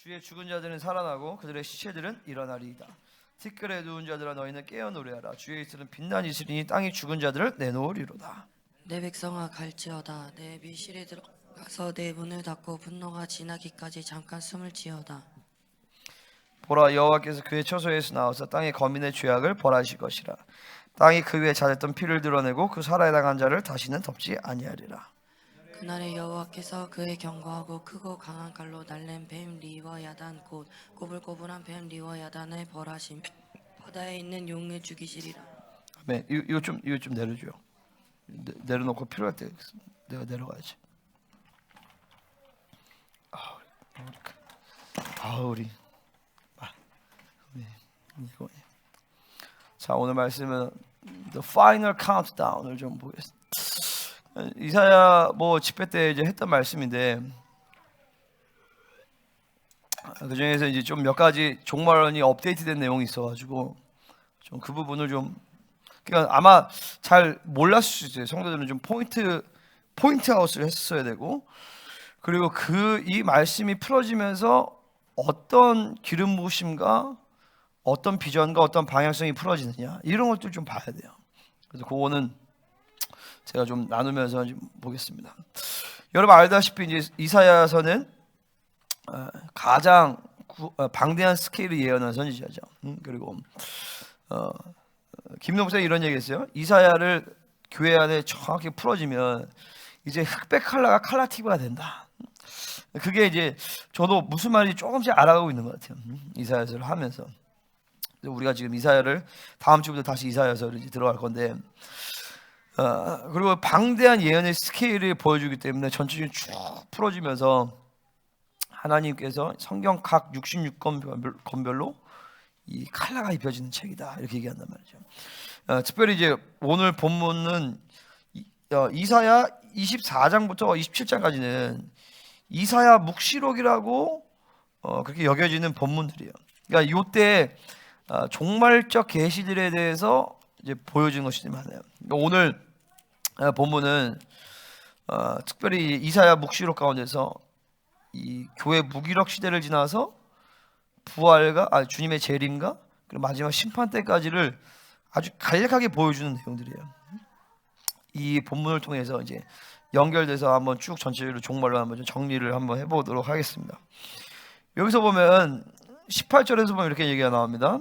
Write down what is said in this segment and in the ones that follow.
주의 죽은 자들은 살아나고 그들의 시체들은 일어나리이다. 티끌에 누운 자들아 너희는 깨어 노래하라. 주의 이슬은 빛난 이슬이니 땅이 죽은 자들을 내놓으리로다. 내 백성아 갈지어다. 내 밀실에 들어가서 내 문을 닫고 분노가 지나기까지 잠깐 숨을 지어다. 보라, 여호와께서 그의 처소에서 나와서 땅의 거민의 죄악을 벌하실 것이라. 땅이 그 위에 잦았던 피를 드러내고 그 살아야 당한 자를 다시는 덮지 아니하리라. 그날에 여호와께서 그의 견고하고 크고 강한 칼로 날랜 뱀 리워야단 곧 꼬불꼬불한 뱀 리워야단을 벌하심. 바다에 있는 용을 죽이시리라. 아멘. 이거 좀 내려줘요. 내려놓고 필요할 때 내가 내려가야지. 우리 이거. 자, 오늘 말씀은 The Final Countdown을 좀 보겠습니다. 이사야 집회 때 이제 했던 말씀인데 그 중에서 이제 좀 몇 가지 종말론이 업데이트된 내용이 있어가지고 좀 그 부분을 좀 그러니까 아마 잘 몰랐을 수 있어요. 성도들은 좀 포인트 아웃을 했어야 되고 그리고 이 말씀이 풀어지면서 어떤 기름 부으심과 어떤 비전과 어떤 방향성이 풀어지느냐 이런 것들 좀 봐야 돼요. 그래서 그거는 제가 좀 나누면서 좀 보겠습니다. 여러분 알다시피 이제 이사야서는 가장 방대한 스케일을 예언한 선지자죠. 그리고 김동석이 이런 얘기했어요. 이사야를 교회 안에 정확히 풀어지면 이제 흑백 칼라가 칼라티브가 된다. 그게 이제 저도 무슨 말인지 조금씩 알아가고 있는 것 같아요. 이사야서를 하면서 우리가 지금 이사야를 다음 주부터 다시 이사야서를 이제 들어갈 건데 그리고 방대한 예언의 스케일을 보여주기 때문에 전체적으로 쭉 풀어지면서 하나님께서 성경 각 66권별로 이 칼라가 입혀지는 책이다 이렇게 얘기한단 말이죠. 특별히 이제 오늘 본문은 이사야 24장부터 27장까지는 이사야 묵시록이라고 그렇게 여겨지는 본문들이에요. 그러니까 이때 종말적 계시들에 대해서 이제 보여주는 것이 많아요. 그러니까 오늘 본문은 특별히 이사야 묵시록 가운데서 이 교회 무기력 시대를 지나서 부활과 주님의 재림과 그리고 마지막 심판 때까지를 아주 간략하게 보여주는 내용들이에요. 이 본문을 통해서 이제 연결돼서 한번 쭉 전체적으로 종말로 한번 좀 정리를 한번 해보도록 하겠습니다. 여기서 보면 18절에서 보면 이렇게 얘기가 나옵니다.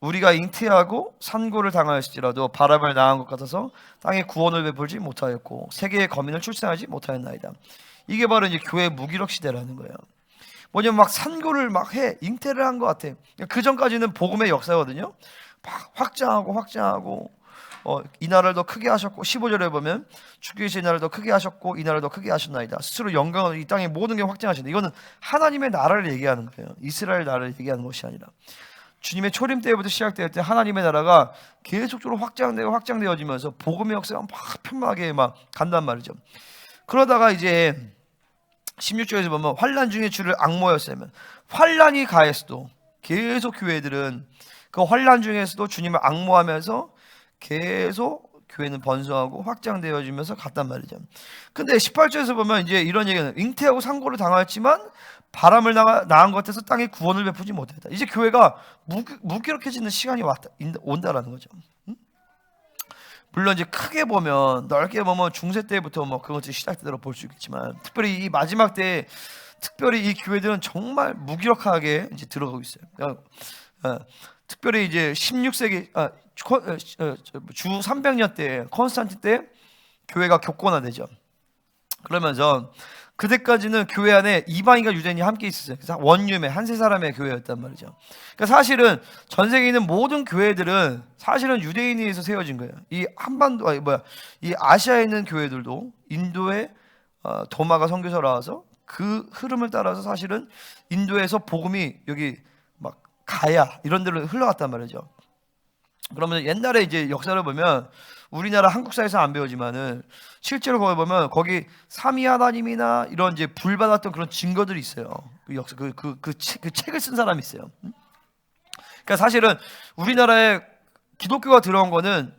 우리가 잉태하고 산고를 당하였을지라도 바람을 낳은 것 같아서 땅에 구원을 베풀지 못하였고 세계의 거민을 출생하지 못하였나이다. 이게 바로 이제 교회 무기력 시대라는 거예요. 뭐냐면 막 산고를 막 잉태를 한 것 같아. 그 전까지는 복음의 역사거든요. 막 확장하고 이 나라를 더 크게 하셨고 15절에 보면 주께서 이 나라를 더 크게 하셨고 이 나라를 더 크게 하셨나이다. 스스로 영광을 이 땅의 모든 게 확장하신다. 이거는 하나님의 나라를 얘기하는 거예요. 이스라엘 나라를 얘기하는 것이 아니라 주님의 초림 때부터 시작될 때 하나님의 나라가 계속적으로 확장되어지면서 복음의 역사가 막 편하게 막 간단 말이죠. 그러다가 이제 16절에서 보면 환난 중에 주를 악모였으면 환난이 가했어도 계속 교회들은 그 환난 중에서도 주님을 악모하면서 계속 교회는 번성하고 확장되어지면서 갔단 말이죠. 근데 18절에서 보면 이제 이런 얘기는 잉태하고 상고를 당하였지만 바람을 낳은 것 같아서 땅에 구원을 베푸지 못했다. 이제 교회가 무기력해지는 시간이 온다라는 거죠. 물론 이제 크게 보면 넓게 보면 중세 때부터 그것이 시작되도록 볼 수 있겠지만 특별히 이 마지막 때 특별히 이 교회들은 정말 무기력하게 이제 들어가고 있어요. 특별히 이제 16세기 주 300년 때 콘스탄틴 때 교회가 교권화되죠. 그러면서 그때까지는 교회 안에 이방인과 유대인이 함께 있었어요. 그래서 원유매 한 세 사람의 교회였단 말이죠. 그러니까 사실은 전 세계에 있는 모든 교회들은 사실은 유대인에 의해서 세워진 거예요. 이 이 아시아에 있는 교회들도 인도에 도마가 선교사로 와서 그 흐름을 따라서 사실은 인도에서 복음이 여기 막 가야 이런 데로 흘러갔단 말이죠. 그러면 옛날에 이제 역사를 보면 우리나라 한국사에서 안 배우지만은 실제로 거기 보면 거기 삼위 하나님이나 이런 이제 불 받았던 그런 증거들이 있어요. 그 역사 그 책을 쓴 사람이 있어요. 그러니까 사실은 우리나라에 기독교가 들어온 거는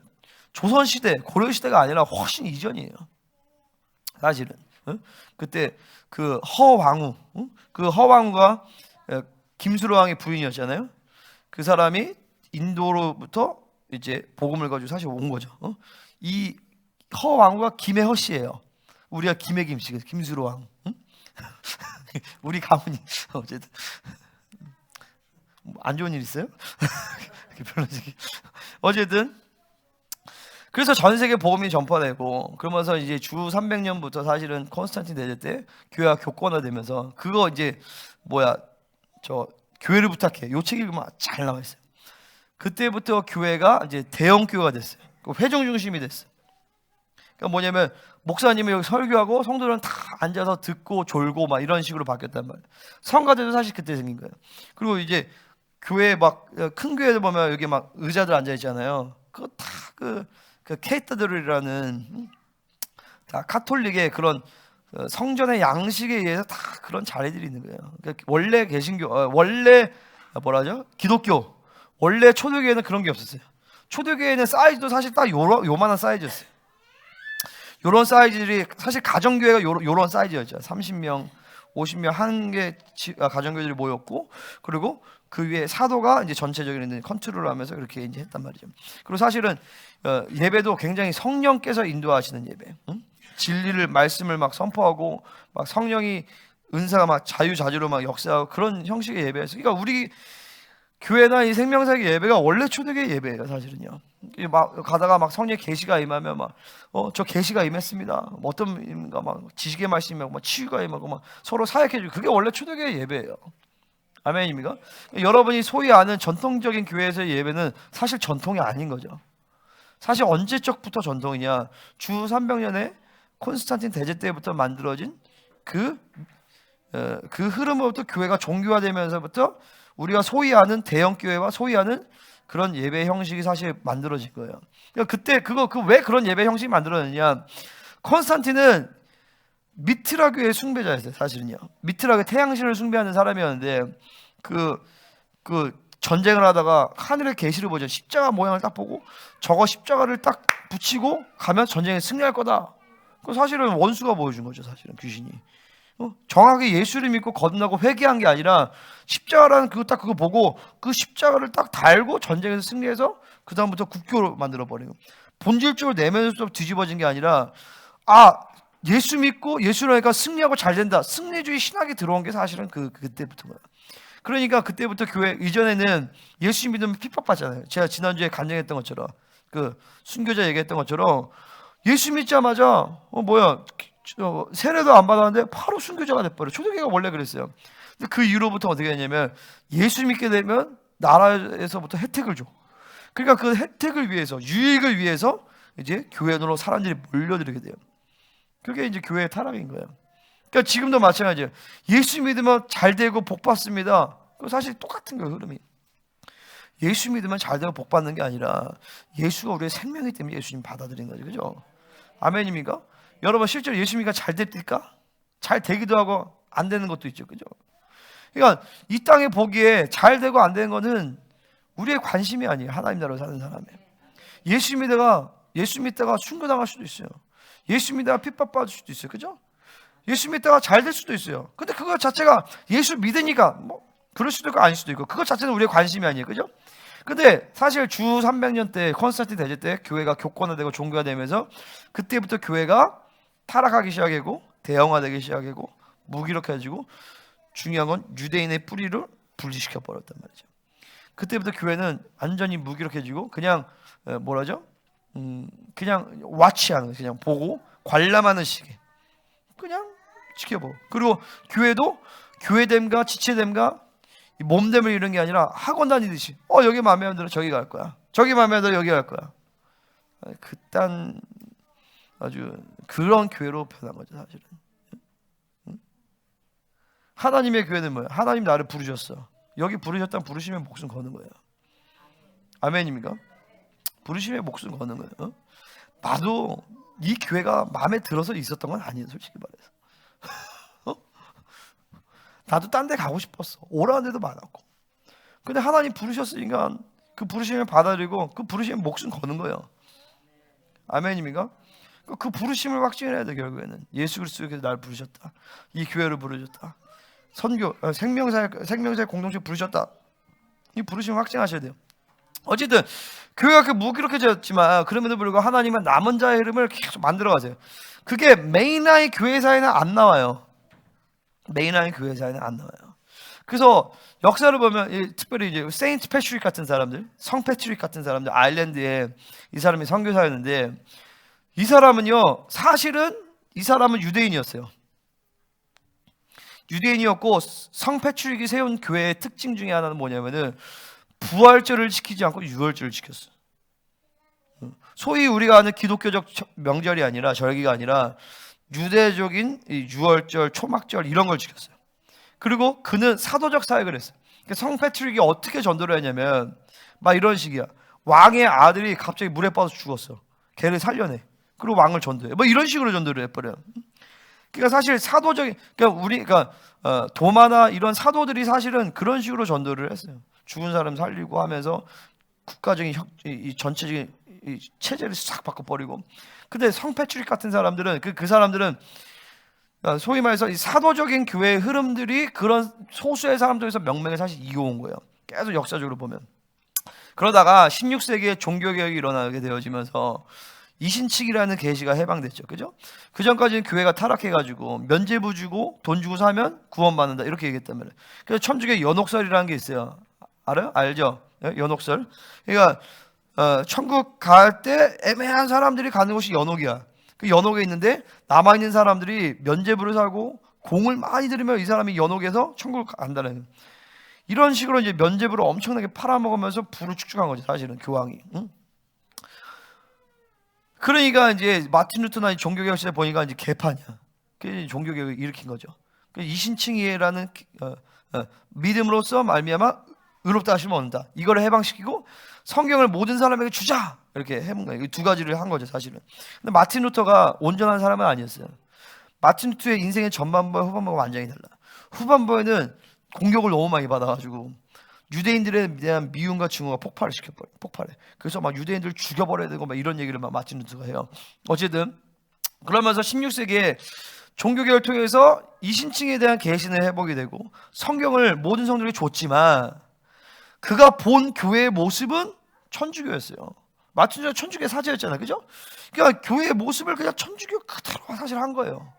조선 시대, 고려 시대가 아니라 훨씬 이전이에요. 사실은 그때 그 허왕우, 그 허왕우가 김수로왕의 부인이었잖아요. 그 사람이 인도로부터 이제 복음을 가지고 사실 온 거죠. 이 허왕후가 김의 허씨예요. 우리가 김의 김씨, 김수로왕. 응? 우리 가문이 어쨌든 안 좋은 일 있어요? 별로지. 어쨌든 그래서 전 세계 복음이 전파되고 그러면서 이제 주 300년부터 사실은 콘스탄틴 대제 때 교회가 교권화되면서 그거 이제 저 교회를 부탁해. 요 책 읽으면 잘 나와 있어요. 그때부터 교회가 이제 대형 교회가 됐어요. 회중 중심이 됐어요. 그러니까 뭐냐면 목사님이 여기 설교하고 성도들은 다 앉아서 듣고 졸고 막 이런 식으로 바뀌었단 말이에요. 성가대도 사실 그때 생긴 거예요. 그리고 이제 교회 막 큰 교회들 보면 여기 막 의자들 앉아 있잖아요. 그거 다 그 케이터들이라는 다 카톨릭의 그런 성전의 양식에 의해서 다 그런 자리들이 있는 거예요. 그러니까 원래 개신교, 원래 뭐라죠? 기독교, 원래 초대교회는 그런 게 없었어요. 초대교회는 사이즈도 사실 딱 요만한 사이즈였어요. 요런 사이즈들이 사실 가정교회가 요런 사이즈였죠. 30명, 50명 한 개 가정교회들이 모였고, 그리고 그 위에 사도가 이제 전체적인 컨트롤을 하면서 그렇게 이제 했단 말이죠. 그리고 사실은 예배도 굉장히 성령께서 인도하시는 예배, 진리를 말씀을 막 선포하고 막 성령이 은사가 막 자유자재로 막 역사하고 그런 형식의 예배였어요. 그러니까 우리 교회나 이 생명사역 예배가 원래 초대교회 예배예요, 사실은요. 막 가다가 막 성령 계시가 임하면 막 저 계시가 임했습니다. 어떤 임인가 막 지식의 말씀이 막 치유가 임하고 막 서로 사역해주고 그게 원래 초대교회 예배예요. 아멘입니까? 여러분이 소위 아는 전통적인 교회에서의 예배는 사실 전통이 아닌 거죠. 사실 언제적부터 전통이냐? 주 300년에 콘스탄틴 대제 때부터 만들어진 그 흐름으로부터 교회가 종교화되면서부터 우리가 소위 아는 대형 교회와 소위 아는 그런 예배 형식이 사실 만들어진 거예요. 그러니까 그때 왜 그런 예배 형식이 만들어졌냐? 콘스탄틴은 미트라 교회의 숭배자였어요. 사실은요. 미트라 태양신을 숭배하는 사람이었는데 그 전쟁을 하다가 하늘의 계시를 보죠. 십자가 모양을 딱 보고 저거 십자가를 딱 붙이고 가면 전쟁에 승리할 거다. 그 사실은 원수가 보여준 거죠. 사실은 귀신이. 정확히 예수를 믿고 거듭나고 회개한 게 아니라 십자가라는 그거 보고 그 십자가를 딱 달고 전쟁에서 승리해서 그 다음부터 국교로 만들어 버리고 본질적으로 내면에서 뒤집어진 게 아니라 예수 믿고 예수를 하니까 승리하고 잘 된다. 승리주의 신학이 들어온 게 사실은 그때부터인 거예요. 그러니까 그때부터 교회 이전에는 예수 믿으면 핍박받잖아요. 제가 지난주에 간증했던 것처럼 순교자 얘기했던 것처럼 예수 믿자마자 세례도 안 받았는데 바로 순교자가 돼버려. 초대교회가 원래 그랬어요. 근데 그 이후로부터 어떻게 했냐면 예수 믿게 되면 나라에서부터 혜택을 줘. 그러니까 그 혜택을 위해서 유익을 위해서 이제 교회로 사람들이 몰려들게 돼요. 그게 이제 교회의 타락인 거예요. 그러니까 지금도 마찬가지예요. 예수 믿으면 잘 되고 복 받습니다. 그 사실 똑같은 거예요, 흐름이. 예수 믿으면 잘 되고 복 받는 게 아니라 예수가 우리의 생명이기 때문에 예수님 받아들인 거죠, 그죠? 아멘입니까? 여러분 실제로 예수 믿으니까 잘 됩니까? 잘 되기도 하고 안 되는 것도 있죠, 그죠? 그러니까 이 땅에 보기에 잘 되고 안 되는 거는 우리의 관심이 아니에요. 하나님 나라로 사는 사람의. 예수 믿다가 순교당할 수도 있어요. 예수 믿다가 핍박받을 수도 있어요, 그죠? 예수 믿다가 잘 될 수도 있어요. 근데 그거 자체가 예수 믿으니까 그럴 수도 있고 아닐 수도 있고 그것 자체는 우리의 관심이 아니에요, 그죠? 근데 사실 주 300년 때 콘스탄틴 대제 때 교회가 교권화되고 종교화되면서 그때부터 교회가 타락하기 시작하고 대형화되기 시작하고 무기력해지고 중요한 건 유대인의 뿌리를 분리시켜 버렸단 말이죠. 그때부터 교회는 완전히 무기력해지고 그냥 그냥 와치하는, 그냥 보고 관람하는 식의 그냥 지켜보고, 그리고 교회도 교회됨과 지체됨과 몸됨을 이런 게 아니라 학원 다니듯이 여기 마음에 안 들어 저기 갈 거야, 저기 마음에 안 들어 여기 갈 거야. 그딴 아주 그런 교회로 변한 거죠, 사실은. 하나님의 교회는 뭐예요? 하나님 나를 부르셨어. 여기 부르셨다면 부르시면 목숨 거는 거예요. 아멘입니까? 부르시면 목숨 거는 거예요. 나도 이 교회가 마음에 들어서 있었던 건 아니에요, 솔직히 말해서. 나도 딴 데 가고 싶었어. 오라는 데도 많았고. 근데 하나님 부르셨으니까 그 부르심을 받아들이고 그 부르심에 목숨 거는 거예요. 아멘입니까? 그 부르심을 확증해야 돼. 결국에는 예수 그리스도께서 날 부르셨다. 이 교회를 부르셨다. 선교, 생명사의 공동체 부르셨다. 이 부르심 확증하셔야 돼요. 어쨌든 교회가 그 무기력해졌지만 그럼에도 불구하고 하나님은 남은 자의 흐름을 계속 만들어 가세요. 그게 메인라인 교회사에는 안 나와요. 메인라인 교회사에는 안 나와요. 그래서 역사를 보면 특별히 이제 세인트 패트릭 같은 사람들, 성 패트릭 같은 사람들, 아일랜드에 이 사람이 선교사였는데, 이 사람은요 사실은 이 사람은 유대인이었어요. 유대인이었고 성 패트릭이 세운 교회의 특징 중에 하나는 뭐냐면은 부활절을 지키지 않고 유월절을 지켰어요. 소위 우리가 아는 기독교적 명절이 아니라, 절기가 아니라 유대적인 유월절, 초막절 이런 걸 지켰어요. 그리고 그는 사도적 사역을 했어요. 성 패트릭이 어떻게 전도를 했냐면 막 이런 식이야. 왕의 아들이 갑자기 물에 빠져서 죽었어. 걔를 살려내. 그리고 왕을 전도해. 뭐 이런 식으로 전도를 해버려요. 그러니까 사실 사도적인, 그러니까 도마나 이런 사도들이 사실은 그런 식으로 전도를 했어요. 죽은 사람 살리고 하면서 국가적인 이 전체적인 이 체제를 싹 바꿔버리고. 근데 성 패트릭 같은 사람들은 그 사람들은 소위 말해서 이 사도적인 교회의 흐름들이 그런 소수의 사람들에서 명맥을 사실 이어온 거예요. 계속 역사적으로 보면. 그러다가 16세기에 종교개혁이 일어나게 되어지면서 이신칙이라는 계시가 해방됐죠. 그죠? 그 전까지는 교회가 타락해가지고 면죄부 주고 돈 주고 사면 구원받는다 이렇게 얘기했단 말이에요. 그래서 천주교 연옥설이라는 게 있어요. 알아요? 알죠? 연옥설. 그러니까 천국 갈 때 애매한 사람들이 가는 곳이 연옥이야. 그 연옥에 있는데 남아있는 사람들이 면죄부를 사고 공을 많이 들이면 이 사람이 연옥에서 천국을 간다는, 이런 식으로 이제 면죄부를 엄청나게 팔아먹으면서 부를 축적한 거죠. 사실은 교황이. 응? 그러니까 이제 마틴 루터나 종교개혁 시대 보니까 이제 개판이야. 그 종교개혁을 일으킨 거죠. 이신칭이라는 믿음으로써 말미암아 의롭다 하심을 얻는다. 이거를 해방시키고 성경을 모든 사람에게 주자 이렇게 해본 거예요. 이 두 가지를 한 거죠, 사실은. 근데 마틴 루터가 온전한 사람은 아니었어요. 마틴 루터의 인생의 전반부와 후반부가 완전히 달라. 후반부에는 공격을 너무 많이 받아가지고 유대인들에 대한 미움과 증오가 폭발해. 그래서 막 유대인들 죽여버려야 되고 막 이런 얘기를 막 마틴 루터가 해요. 어쨌든 그러면서 16세기에 종교개혁을 통해서 이신칭에 대한 계시는 회복이 되고 성경을 모든 성도들에게 줬지만 그가 본 교회의 모습은 천주교였어요. 마틴 루터가 천주교의 사제였잖아요, 그죠? 그러니까 교회의 모습을 그냥 천주교 그대로 사실 한 거예요.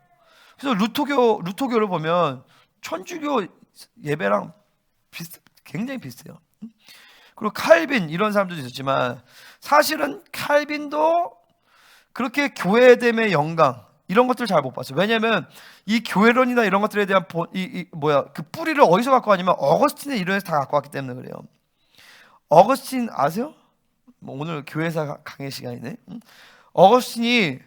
그래서 루터교를 보면 천주교 예배랑 굉장히 비슷해요. 그리고 칼빈 이런 사람들도 있었지만 사실은 칼빈도 그렇게 교회됨의 영광 이런 것들을 잘 못 봤어요. 왜냐하면 이 교회론이나 이런 것들에 대한 그 뿌리를 어디서 갖고 왔냐면 어거스틴의 이론에서 다 갖고 왔기 때문에 그래요. 어거스틴 아세요? 오늘 교회사 강의 시간이네. 어거스틴이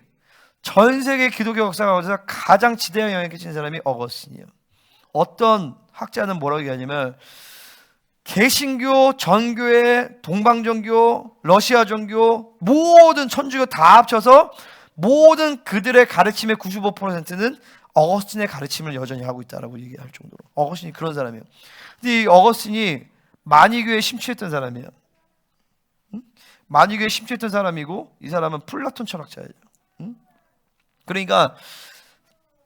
전 세계 기독교 역사 가운데서 가장 지대한 영향을 끼친 사람이 어거스틴이에요. 어떤 학자는 뭐라고 얘기하냐면 개신교, 전교회, 동방정교, 러시아 종교, 모든 천주교 다 합쳐서 모든 그들의 가르침의 95%는 어거스틴의 가르침을 여전히 하고 있다라고 얘기할 정도로 어거스틴이 그런 사람이에요. 근데 이 어거스틴이 마니교에 심취했던 사람이에요. 마니교에 심취했던 사람이고 이 사람은 플라톤 철학자예요. 그러니까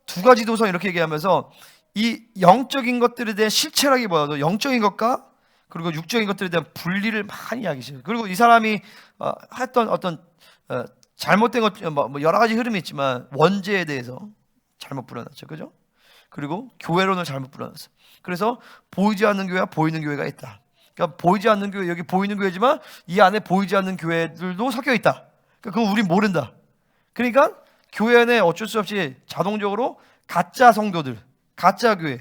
두 가지 도서 이렇게 얘기하면서 이 영적인 것들에 대한 실체라기보다도 영적인 것과 그리고 육적인 것들에 대한 분리를 많이 이야기해요. 그리고 이 사람이 했던 어떤 잘못된 것, 뭐 여러 가지 흐름이 있지만 원죄에 대해서 잘못 불어났죠, 그죠? 그리고 교회론을 잘못 불어났어. 그래서 보이지 않는 교회와 보이는 교회가 있다. 그러니까 보이지 않는 교회, 여기 보이는 교회지만 이 안에 보이지 않는 교회들도 섞여 있다. 그러니까 그건 우린 모른다. 그러니까 교회 안에 어쩔 수 없이 자동적으로 가짜 성도들, 가짜 교회,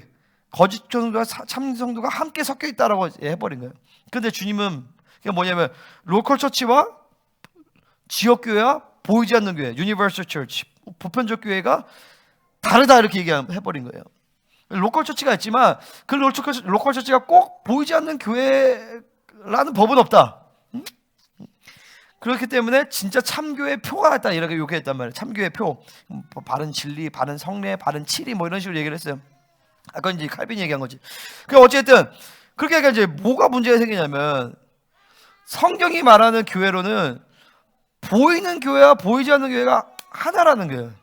거짓 성도와 참 성도가 함께 섞여 있다라고 해버린 거예요. 근데 주님은 그게 뭐냐면 로컬 처치와 지역 교회와 보이지 않는 교회, 유니버설 처치, 보편적 교회가 다르다 이렇게 얘기해버린 거예요. 로컬 처치가 있지만 그 로컬 처치가 꼭 보이지 않는 교회라는 법은 없다. 그렇기 때문에 진짜 참교회 표가 있다 이렇게 욕했단 말이에요. 참교회 표, 바른 진리, 바른 성례, 바른 치리 뭐 이런 식으로 얘기를 했어요. 아까 이제 칼빈이 얘기한 거지. 그 어쨌든 그렇게 하니까 이제 뭐가 문제가 생기냐면 성경이 말하는 교회로는 보이는 교회와 보이지 않는 교회가 하나라는 거예요.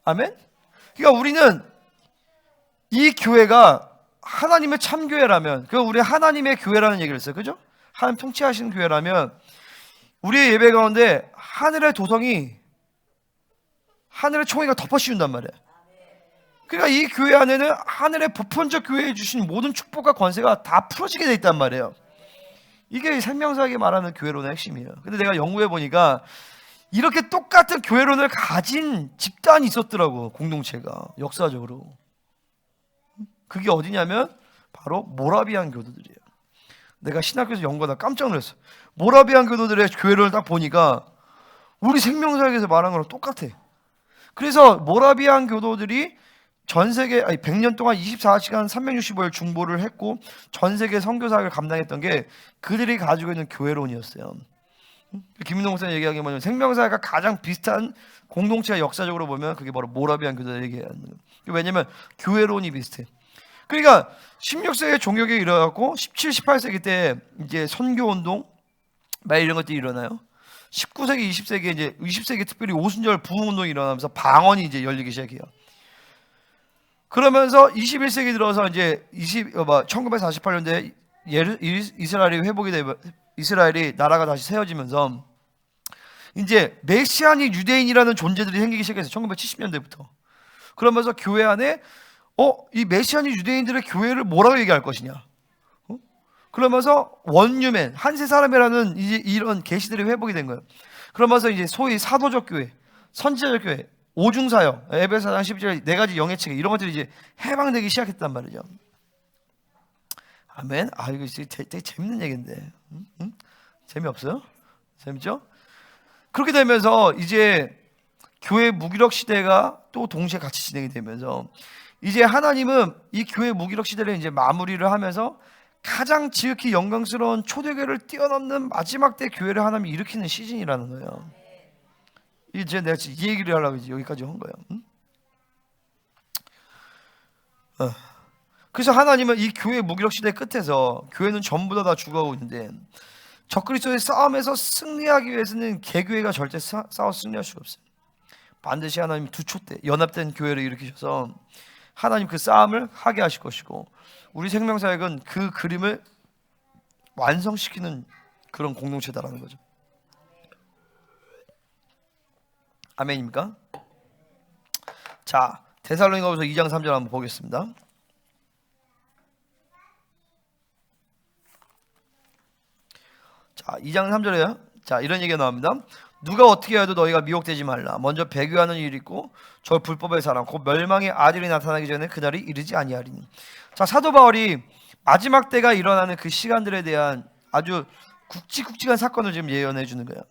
아멘? 그러니까 우리는 이 교회가 하나님의 참교회라면, 그 우리 하나님의 교회라는 얘기를 했어요. 그죠? 하나님 통치하시는 교회라면 우리의 예배 가운데 하늘의 도성이, 하늘의 총회가 덮어씌운단 말이에요. 그러니까 이 교회 안에는 하늘의 보편적 교회에 주신 모든 축복과 권세가 다 풀어지게 돼 있단 말이에요. 이게 생명사역이 말하는 교회론의 핵심이에요. 근데 내가 연구해 보니까 이렇게 똑같은 교회론을 가진 집단이 있었더라고, 공동체가 역사적으로. 그게 어디냐면 바로 모라비안 교도들이에요. 내가 신학교에서 연구하다 깜짝 놀랐어. 모라비안 교도들의 교회론을 딱 보니까 우리 생명사역에서 말한 거랑 똑같아. 그래서 모라비안 교도들이 전 세계 100년 동안 24시간 365일 중보를 했고 전 세계 선교사역을 감당했던 게 그들이 가지고 있는 교회론이었어요. 김민동 목사님 얘기하기 뭐냐면 생명사역과 가장 비슷한 공동체가 역사적으로 보면 그게 바로 모라비안 교도들 얘기하는 거예요. 왜냐면 교회론이 비슷해. 그러니까 16세기에 종교가 일어났고 17, 18세기 때 이제 선교운동 막 이런 것들이 일어나요. 19세기, 20세기에 이제 20세기 특별히 오순절 부흥운동이 일어나면서 방언이 이제 열리기 시작해요. 그러면서 21세기 들어서 이제 1948년도에 이스라엘이 회복이 되고 이스라엘이 나라가 다시 세워지면서 이제 메시아닉 유대인이라는 존재들이 생기기 시작했어요. 1970년대부터. 그러면서 교회 안에 이 메시아닉 유대인들의 교회를 뭐라고 얘기할 것이냐? 그러면서 원유맨, 한세 사람이라는 이제 이런 계시들이 회복이 된 거예요. 그러면서 이제 소위 사도적 교회, 선지자적 교회, 오중사역, 에베소서 12절 네 가지 영의 체계 이런 것들이 이제 해방되기 시작했단 말이죠. 아멘. 이거 되게 재밌는 얘기인데, 재미없어요? 재밌죠? 그렇게 되면서 이제 교회 무기력 시대가 또 동시에 같이 진행이 되면서 이제 하나님은 이 교회 무기력 시대를 이제 마무리를 하면서 가장 지극히 영광스러운 초대교회를 뛰어넘는 마지막 때 교회를 하나님이 일으키는 시즌이라는 거예요. 이제 내가 이 얘기를 하려고 이제 여기까지 한 거예요. 그래서 하나님은 이 교회 무기력 시대 끝에서 교회는 전부 다 죽어가고 있는데 적그리스도의 싸움에서 승리하기 위해서는 개교회가 절대 싸워 승리할 수가 없어요. 반드시 하나님이 두 촛대 연합된 교회를 일으키셔서 하나님 그 싸움을 하게 하실 것이고 우리 생명사역은 그 그림을 완성시키는 그런 공동체다라는 거죠. 아멘입니까? 자, 데살로니가후서 2장 3절 한번 보겠습니다. 자, 2장 3절에요. 자, 이런 얘기가 나옵니다. 누가 어떻게 해도 너희가 미혹되지 말라. 먼저 배교하는 일이 있고 저 불법의 사람 곧 멸망의 아들이 나타나기 전에 그날이 이르지 아니하리니. 자, 사도 바울이 마지막 때가 일어나는 그 시간들에 대한 아주 굵직굵직한 사건을 지금 예언해 주는 거예요.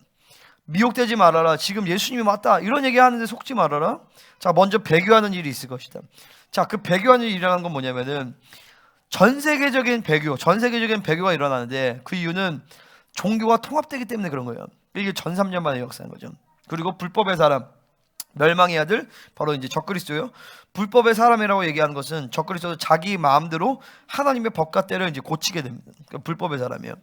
미혹되지 말아라. 지금 예수님이 왔다. 이런 얘기 하는데 속지 말아라. 자, 먼저 배교하는 일이 있을 것이다. 자, 그 배교하는 일이 일어나는 건 뭐냐면은 전 세계적인 배교가 일어나는데 그 이유는 종교가 통합되기 때문에 그런 거예요. 이게 1300년 만의 역사인 거죠. 그리고 불법의 사람, 멸망의 아들, 바로 이제 적그리스도요. 불법의 사람이라고 얘기하는 것은 적그리스도 자기 마음대로 하나님의 법과 때를 이제 고치게 됩니다. 그러니까 불법의 사람이에요.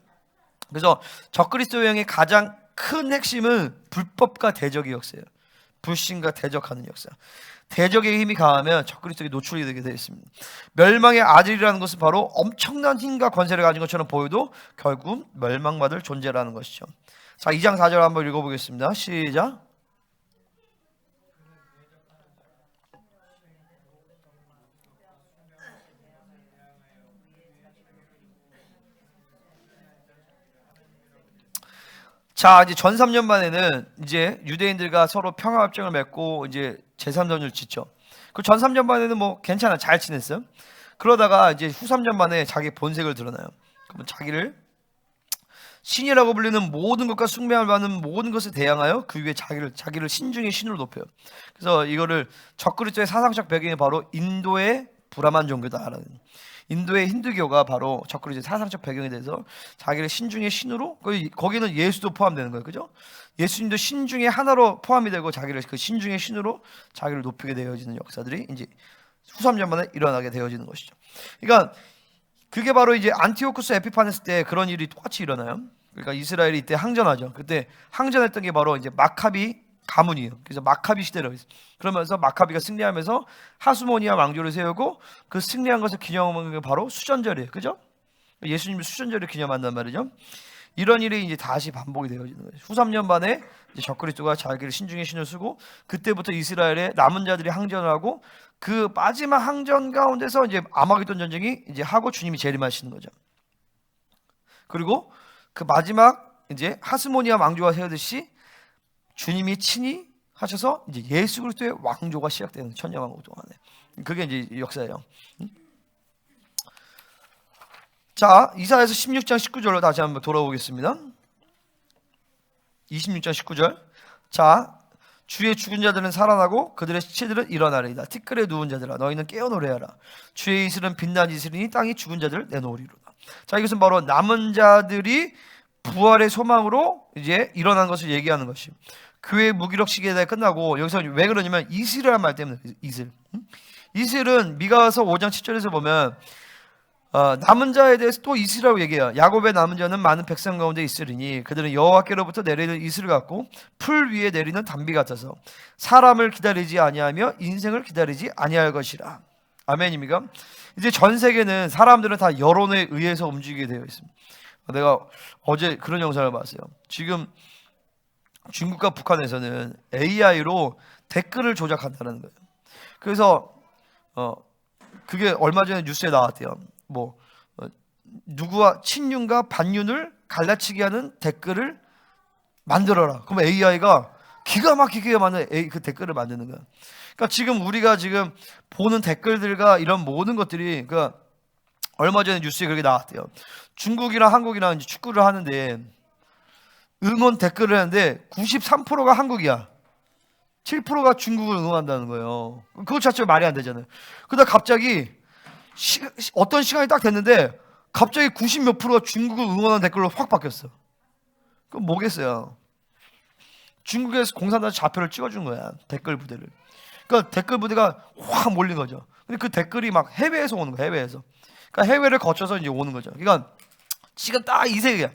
그래서 적그리스도형의 가장 큰 핵심은 불법과 대적의 역사예요. 불신과 대적하는 역사. 대적의 힘이 강하면 적그리스도에게 노출이 되게 되어 있습니다. 멸망의 아들이라는 것은 바로 엄청난 힘과 권세를 가진 것처럼 보여도 결국 멸망받을 존재라는 것이죠. 자, 2장 4절 한번 읽어보겠습니다. 시작. 자, 이제 전 3년 만에는 이제 유대인들과 서로 평화협정을 맺고 이제 제3전을 짓죠. 그 전 3년 만에는 뭐 괜찮아, 잘 지냈어요. 그러다가 이제 후 3년 만에 자기 본색을 드러나요. 그러면 자기를 신이라고 불리는 모든 것과 숭배함을 받는 모든 것에 대항하여 그 위에 자기를 신 중에 신으로 높여요. 그래서 이거를 적그리스도의 사상적 배경이 바로 인도의 브라만 종교다라는, 인도의 힌두교가 바로 적그리스도의 사상적 배경에 대해서 자기를 신 중에 신으로, 거기는 예수도 포함되는 거예요. 그죠? 예수님도 신 중에 하나로 포함이 되고 자기를 그 신 중에 신으로 자기를 높이게 되어지는 역사들이 이제 후 3년 만에 일어나게 되어지는 것이죠. 그러니까 그게 바로 이제 안티오쿠스 에피파네스 때 그런 일이 똑같이 일어나요. 그러니까 이스라엘이 이때 항전하죠. 그때 항전했던 게 바로 이제 마카비 가문이에요. 그래서 마카비 시대라고 했어요. 그러면서 마카비가 승리하면서 하스모니아 왕조를 세우고 그 승리한 것을 기념하는 게 바로 수전절이에요. 그죠? 예수님이 수전절을 기념한단 말이죠. 이런 일이 이제 다시 반복이 되어지는 거예요. 후 3년 반에 이제 적그리스도가 자기를 신중의 신을 쓰고 그때부터 이스라엘의 남은 자들이 항전을 하고 그 마지막 항전 가운데서 이제 아마겟돈 전쟁이 이제 하고 주님이 재림하시는 거죠. 그리고 그 마지막 이제 하스모니아 왕조가 세우듯이 주님이 친히 하셔서 이제 예수 그리스도의 왕조가 시작되는 천년왕국 동안에 그게 이제 역사예요. 자, 이사야서 16장 19절로 다시 한번 돌아오겠습니다. 26장 19절. 자, 주의 죽은 자들은 살아나고 그들의 시체들은 일어나리이다. 티끌에 누운 자들아 너희는 깨어 노래하라. 주의 이슬은 빛난 이슬이니 땅이 죽은 자들을 내놓으리로다. 자, 이것은 바로 남은 자들이 부활의 소망으로 이제 일어난 것을 얘기하는 것이. 교회 무기력 시기에 끝나고 여기서 왜 그러냐면 이슬이라는 말 때문에. 이슬. 이슬은 미가서 5장 7절에서 보면 남은 자에 대해서 또 이슬이라고 얘기해요. 야곱의 남은 자는 많은 백성 가운데 있으리니 그들은 여호와께로부터 내리는 이슬 같고 풀 위에 내리는 단비 같아서 사람을 기다리지 아니하며 인생을 기다리지 아니할 것이라. 아멘입니까? 이제 전 세계는 사람들은 다 여론에 의해서 움직이게 되어 있습니다. 내가 어제 그런 영상을 봤어요. 지금 중국과 북한에서는 AI로 댓글을 조작한다는 거예요. 그래서 그게 얼마 전에 뉴스에 나왔대요. 누구와 친윤과 반윤을 갈라치게 하는 댓글을 만들어라. 그럼 AI가 기가 막히게 만든 그 댓글을 만드는 거야. 그러니까 지금 우리가 지금 보는 댓글들과 이런 모든 것들이 그러니까 얼마 전에 뉴스에 그렇게 나왔대요. 중국이랑 한국이랑 이제 축구를 하는데 응원 댓글을 하는데 93%가 한국이야. 7%가 중국을 응원한다는 거예요. 그것 자체가 말이 안 되잖아요. 그러다 갑자기 어떤 시간이 딱 됐는데 갑자기 90 몇 프로가 중국을 응원하는 댓글로 확 바뀌었어. 그럼 뭐겠어요? 중국에서 공산당 좌표를 찍어준 거야. 댓글 부대를. 그러니까 댓글 부대가 확 몰린 거죠. 근데 그 댓글이 막 해외에서 오는 거야. 해외에서. 그러니까 해외를 거쳐서 이제 오는 거죠. 그러니까 지금 딱 이 세계야.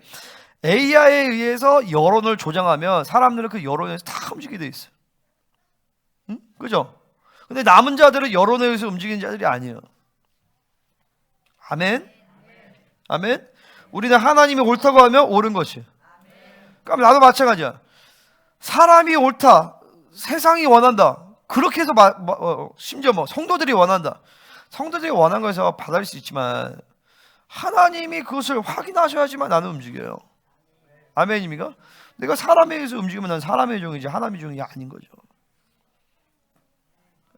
AI에 의해서 여론을 조장하면 사람들은 그 여론에서 다 움직이게 돼 있어요. 응? 그죠? 근데 남은 자들은 여론에 의해서 움직이는 자들이 아니에요. 아멘? 아멘? 우리는 하나님이 옳다고 하면 옳은 것이에요. 그럼 나도 마찬가지야. 사람이 옳다, 세상이 원한다. 그렇게 해서 심지어 성도들이 원한다. 성도들이 원한 것에서 받을 수 있지만 하나님이 그것을 확인하셔야지만 나는 움직여요. 아멘입니까? 내가 사람에 의해서 움직이면 난 사람의 종이지 하나님의 종이 아닌 거죠.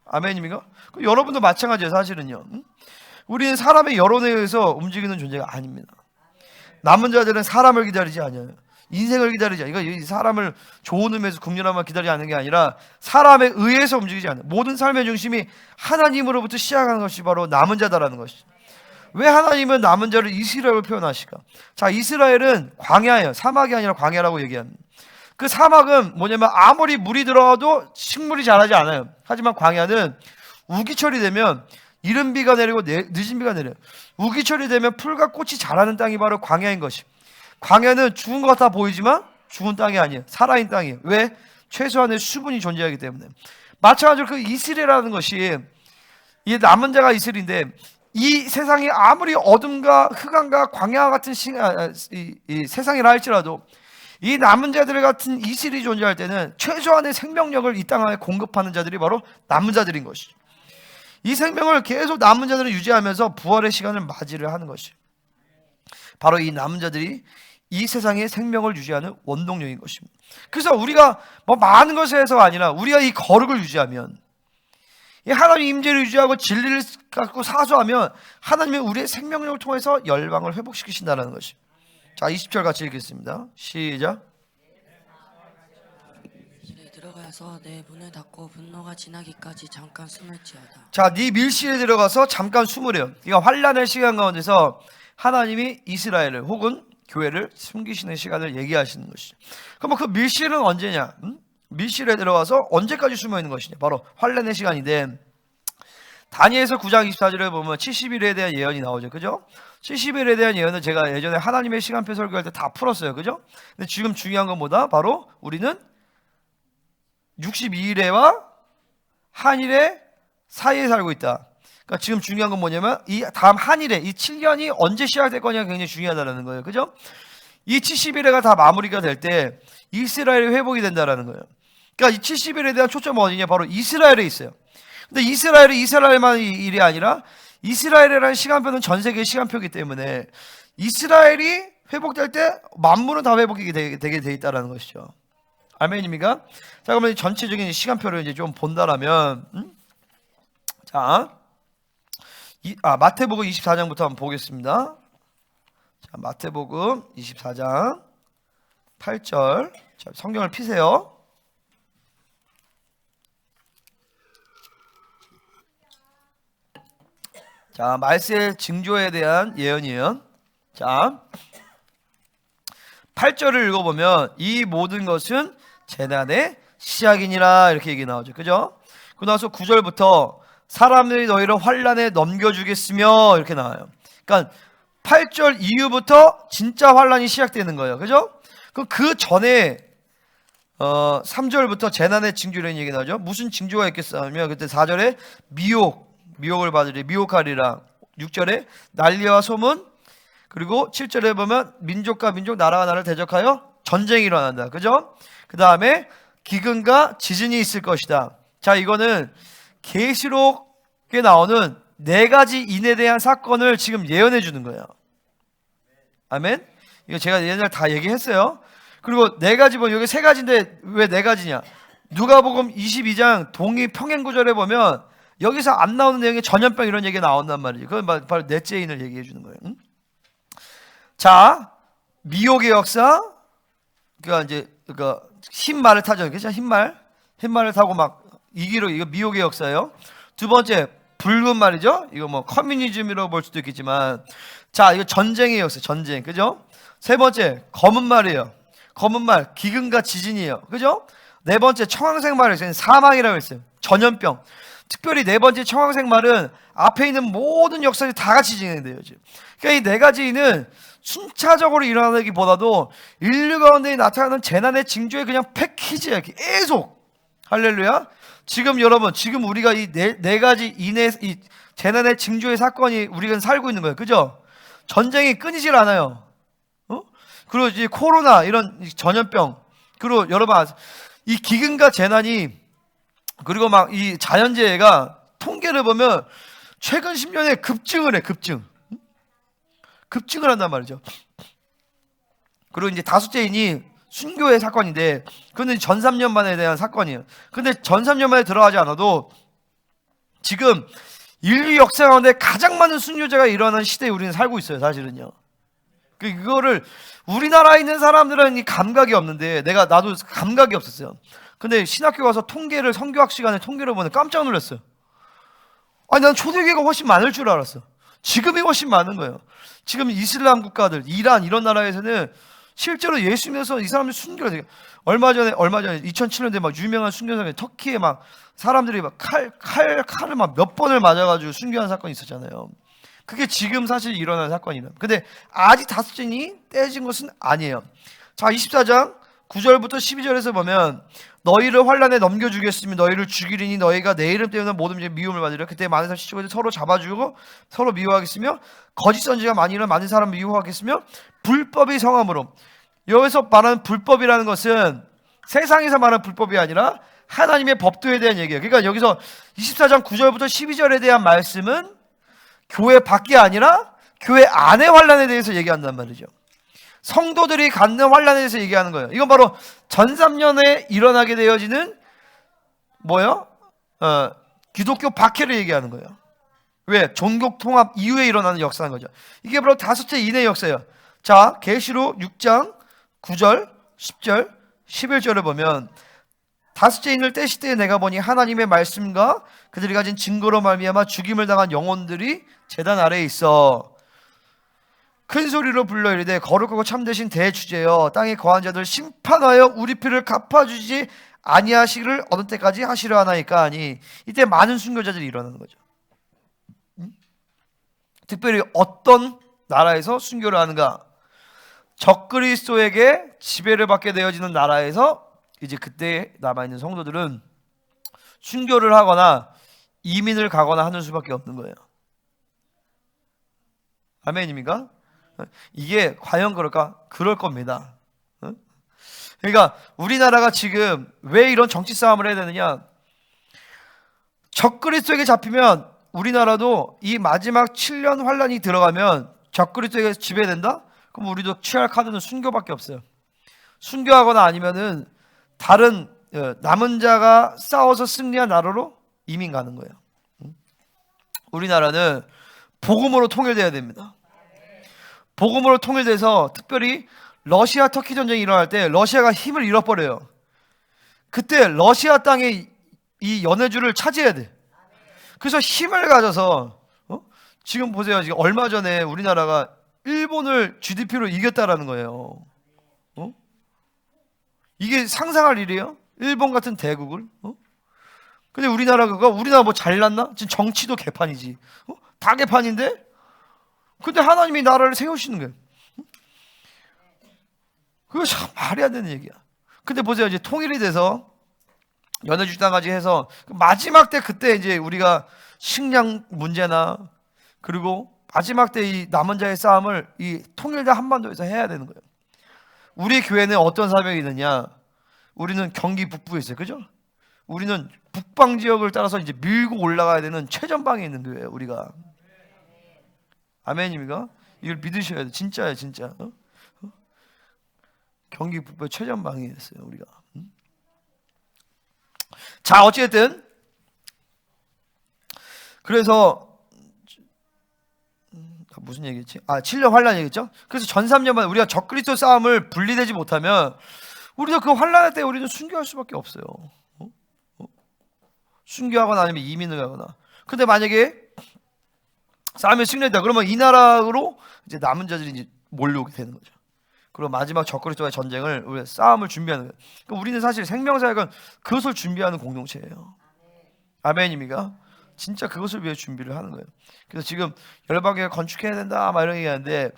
아멘입니까? 여러분도 마찬가지예요. 사실은요. 우리는 사람의 여론에 의해서 움직이는 존재가 아닙니다. 남은 자들은 사람을 기다리지 않아요. 인생을 기다리지 않아요. 이거 사람을 좋은 의미에서 긍휼함을 기다리지 않는 게 아니라 사람에 의해서 움직이지 않아요. 모든 삶의 중심이 하나님으로부터 시작하는 것이 바로 남은 자다라는 것이죠. 왜 하나님은 남은 자를 이스라엘로 표현하실까? 자, 이스라엘은 광야예요. 사막이 아니라 광야라고 얘기합니다. 그 사막은 뭐냐면 아무리 물이 들어와도 식물이 자라지 않아요. 하지만 광야는 우기철이 되면 이른 비가 내리고 늦은 비가 내려요. 우기철이 되면 풀과 꽃이 자라는 땅이 바로 광야인 것이. 광야는 죽은 것 같아 보이지만 죽은 땅이 아니에요. 살아있는 땅이에요. 왜? 최소한의 수분이 존재하기 때문에. 마찬가지로 그 이슬이라는 것이 이 남은 자가 이슬인데 이 세상이 아무리 어둠과 흑암과 광야 같은 이 세상이라 할지라도 이 남은 자들 같은 이슬이 존재할 때는 최소한의 생명력을 이 땅에 공급하는 자들이 바로 남은 자들인 것이죠. 이 생명을 계속 남은 자들을 유지하면서 부활의 시간을 맞이를 하는 것이 바로 이 남은 자들이 이 세상의 생명을 유지하는 원동력인 것입니다. 그래서 우리가 많은 것에 해서가 아니라 우리가 이 거룩을 유지하면 이 하나님의 임재를 유지하고 진리를 갖고 사수하면 하나님이 우리의 생명력을 통해서 열방을 회복시키신다는 것이. 자, 20절 같이 읽겠습니다. 시작. 밀실에 들어가서 내 문을 닫고 분노가 지나기까지 잠깐 숨을지어다. 자, 네 밀실에 들어가서 잠깐 숨으래요. 그러니까 환난의 시간 가운데서 하나님이 이스라엘을 혹은 교회를 숨기시는 시간을 얘기하시는 것이죠. 그럼 그 밀실은 언제냐? 밀실에 들어가서 언제까지 숨어 있는 것이냐? 바로 환난의 시간인데 다니엘서 9장 24절에 보면 70일에 대한 예언이 나오죠. 그죠? 70일에 대한 예언은 제가 예전에 하나님의 시간표 설교할 때 다 풀었어요. 그죠? 근데 지금 중요한 건 뭐다? 바로 우리는 62일에와 한일에 사이에 살고 있다. 그러니까 지금 중요한 건 뭐냐면 이 다음 한일에 이 7년이 언제 시작될 거냐가 굉장히 중요하다는 거예요. 그죠? 이 70일에가 다 마무리가 될 때 이스라엘이 회복이 된다라는 거예요. 그러니까 이 70일에 대한 초점은 어디냐? 바로 이스라엘에 있어요. 근데 이스라엘이 이스라엘만 일이 아니라 이스라엘이라는 시간표는 전 세계의 시간표이기 때문에 이스라엘이 회복될 때 만물은 다 회복이 되게 돼 있다라는 것이죠. 아멘입니까? 자, 그러면 전체적인 시간표를 이제 좀 본다라면, 자, 마태복음 24장부터 한번 보겠습니다. 자, 마태복음 24장 8절. 자, 성경을 피세요. 자, 말세 징조에 대한 예언이에요. 자, 8절을 읽어보면 이 모든 것은 재난의 시작이니라 이렇게 얘기 나오죠. 그죠? 그 나서 9절부터 사람들이 너희를 환란에 넘겨주겠으며 이렇게 나와요. 그러니까 8절 이후부터 진짜 환란이 시작되는 거예요. 그죠? 그 전에 3절부터 재난의 징조라는 얘기 나오죠. 무슨 징조가 있겠으면 그때 4절에 미혹을 받으리 미혹하리라. 6절에 난리와 소문, 그리고 7절에 보면 민족과 민족 나라가 나를 대적하여 전쟁이 일어난다. 그죠? 그 다음에 기근과 지진이 있을 것이다. 자, 이거는 계시록에 나오는 4가지 인에 대한 사건을 지금 예언해 주는 거예요. 아멘? 이거 제가 옛날에 다 얘기했어요. 그리고 4가지 보면 여기 3가지인데 왜 4가지냐? 누가복음 22장 동이 평행구절에 보면 여기서 안 나오는 내용이 전염병 이런 얘기가 나온단 말이죠. 그건 바로 넷째 인을 얘기해 주는 거예요. 응? 자, 미혹의 역사. 그러니까 이제 흰 말을 타죠. 그렇죠? 흰 말을 타고 막 이기로 이거 미혹의 역사예요. 두 번째 붉은 말이죠. 이거 뭐 커뮤니즘이라고 볼 수도 있겠지만, 자, 이거 전쟁의 역사, 전쟁, 그죠? 세 번째 검은 말이에요. 검은 말, 기근과 지진이에요. 그죠? 네 번째 청황색 말을 했어요. 사망이라고 했어요. 전염병. 특별히 네 번째 청황색 말은 앞에 있는 모든 역사들이 다 같이 진행돼요. 지금. 그러니까 이 4가지는 순차적으로 일어나기보다도 인류 가운데 나타나는 재난의 징조의 그냥 패키지야. 계속. 할렐루야. 지금 여러분, 지금 우리가 이 네 가지 인의 이 재난의 징조의 사건이 우리가 살고 있는 거예요. 그죠? 전쟁이 끊이질 않아요. 그리고 이제 코로나 이런 전염병, 그리고 여러분 이 기근과 재난이, 그리고 막 이 자연재해가 통계를 보면 최근 10년에 급증을 해. 급증을 한단 말이죠. 그리고 이제 다섯째 인이 순교의 사건인데, 그건 전 3년 만에 대한 사건이에요. 근데 전 3년 만에 들어가지 않아도 지금 인류 역사 가운데 가장 많은 순교자가 일어나는 시대에 우리는 살고 있어요. 사실은요. 그거를 우리나라에 있는 사람들은 이 감각이 없는데, 나도 감각이 없었어요. 근데 신학교 가서 성교학 시간에 통계를 보는데 깜짝 놀랐어요. 아니, 난 초대교회가 훨씬 많을 줄 알았어. 지금이 훨씬 많은 거예요. 지금 이슬람 국가들, 이란 이런 나라에서는 실제로 예수 믿어서 이 사람들이 순교가 되게, 얼마 전에 2007년도에 막 유명한 순교사가 터키에 막 사람들이 막 칼을 막 몇 번을 맞아가지고 순교한 사건이 있었잖아요. 그게 지금 사실 일어난 사건이다. 근데 아직 다섯째니 떼어진 것은 아니에요. 자, 24장 9절부터 12절에서 보면 너희를 환란에 넘겨주겠으며 너희를 죽이리니 너희가 내 이름 때문에 모든 미움을 받으리라. 그때 많은 사람 시치고 서로 잡아주고 서로 미워하겠으며 거짓 선지가 많이 일어나 많은 사람을 미워하겠으며 불법이 성함으로. 여기서 말하는 불법이라는 것은 세상에서 말하는 불법이 아니라 하나님의 법도에 대한 얘기예요. 그러니까 여기서 24장 9절부터 12절에 대한 말씀은 교회 밖이 아니라 교회 안의 환란에 대해서 얘기한단 말이죠. 성도들이 갖는 환란에 대해서 얘기하는 거예요. 이건 바로 전 3년에 일어나게 되어지는 뭐예요? 기독교 박해를 얘기하는 거예요. 왜? 종교 통합 이후에 일어나는 역사인 거죠. 이게 바로 다섯째 인의 역사예요. 자, 계시록 6장 9절, 10절, 11절을 보면 다섯째 인을 떼실 때 내가 보니 하나님의 말씀과 그들이 가진 증거로 말미암아 죽임을 당한 영혼들이 제단 아래에 있어 큰 소리로 불러 이르되 거룩하고 참되신 대주제여 땅에 거한 자들 심판하여 우리 피를 갚아주지 아니하시기를 어느 때까지 하시려 하나이까 하니, 이때 많은 순교자들이 일어나는 거죠. 특별히 어떤 나라에서 순교를 하는가? 적그리스도에게 지배를 받게 되어지는 나라에서 이제 그때 남아있는 성도들은 순교를 하거나 이민을 가거나 하는 수밖에 없는 거예요. 아멘입니까? 이게 과연 그럴까? 그럴 겁니다. 그러니까 우리나라가 지금 왜 이런 정치 싸움을 해야 되느냐? 적그리스도에게 잡히면 우리나라도 이 마지막 7년 환란이 들어가면 적그리스도에게 지배된다? 그럼 우리도 취할 카드는 순교밖에 없어요. 순교하거나 아니면은 다른 남은 자가 싸워서 승리한 나라로 이민 가는 거예요. 우리나라는 복음으로 통일돼야 됩니다. 복음으로 통일돼서 특별히 러시아 터키 전쟁이 일어날 때 러시아가 힘을 잃어버려요. 그때 러시아 땅에 이 연해주를 차지해야 돼. 그래서 힘을 가져서 지금 보세요. 지금 얼마 전에 우리나라가 일본을 GDP로 이겼다라는 거예요. 이게 상상할 일이에요? 일본 같은 대국을? 근데 우리나라 뭐 잘났나? 지금 정치도 개판이지. 다 개판인데? 근데 하나님이 나라를 세우시는 거예요. 그거 참 말이 안 되는 얘기야. 근데 보세요. 이제 통일이 돼서 연해주 땅까지 해서 마지막 때 그때 이제 우리가 식량 문제나 그리고 마지막 때 이 남은 자의 싸움을 이 통일된 한반도에서 해야 되는 거예요. 우리 교회는 어떤 사명이 있느냐? 우리는 경기 북부에 있어요. 그죠? 우리는 북방 지역을 따라서 이제 밀고 올라가야 되는 최전방에 있는 교회예요, 우리가. 아멘입니까? 이걸 믿으셔야 돼. 진짜예요, 진짜. 경기 북부의 최전방에 있어요, 우리가. 자, 어찌됐든 그래서 무슨 얘기했지? 7년 환란 얘기했죠? 그래서 전 3년만 우리가 적그리스도 싸움을 분리되지 못하면 우리도 그 환란할 때 우리는 순교할 수밖에 없어요. 순교하거나 아니면 이민을 가거나. 근데 만약에 싸움에 승리했다 그러면 이 나라로 이제 남은 자들이 이제 몰려오게 되는 거죠. 그리고 마지막 적그리스도와의 전쟁을 우리 싸움을 준비하는 거예요. 그러니까 우리는 사실 생명사역은 그것을 준비하는 공동체예요. 아멘입니까? 진짜 그것을 위해 준비를 하는 거예요. 그래서 지금 열방교회 건축해야 된다 막 이런 얘기하는데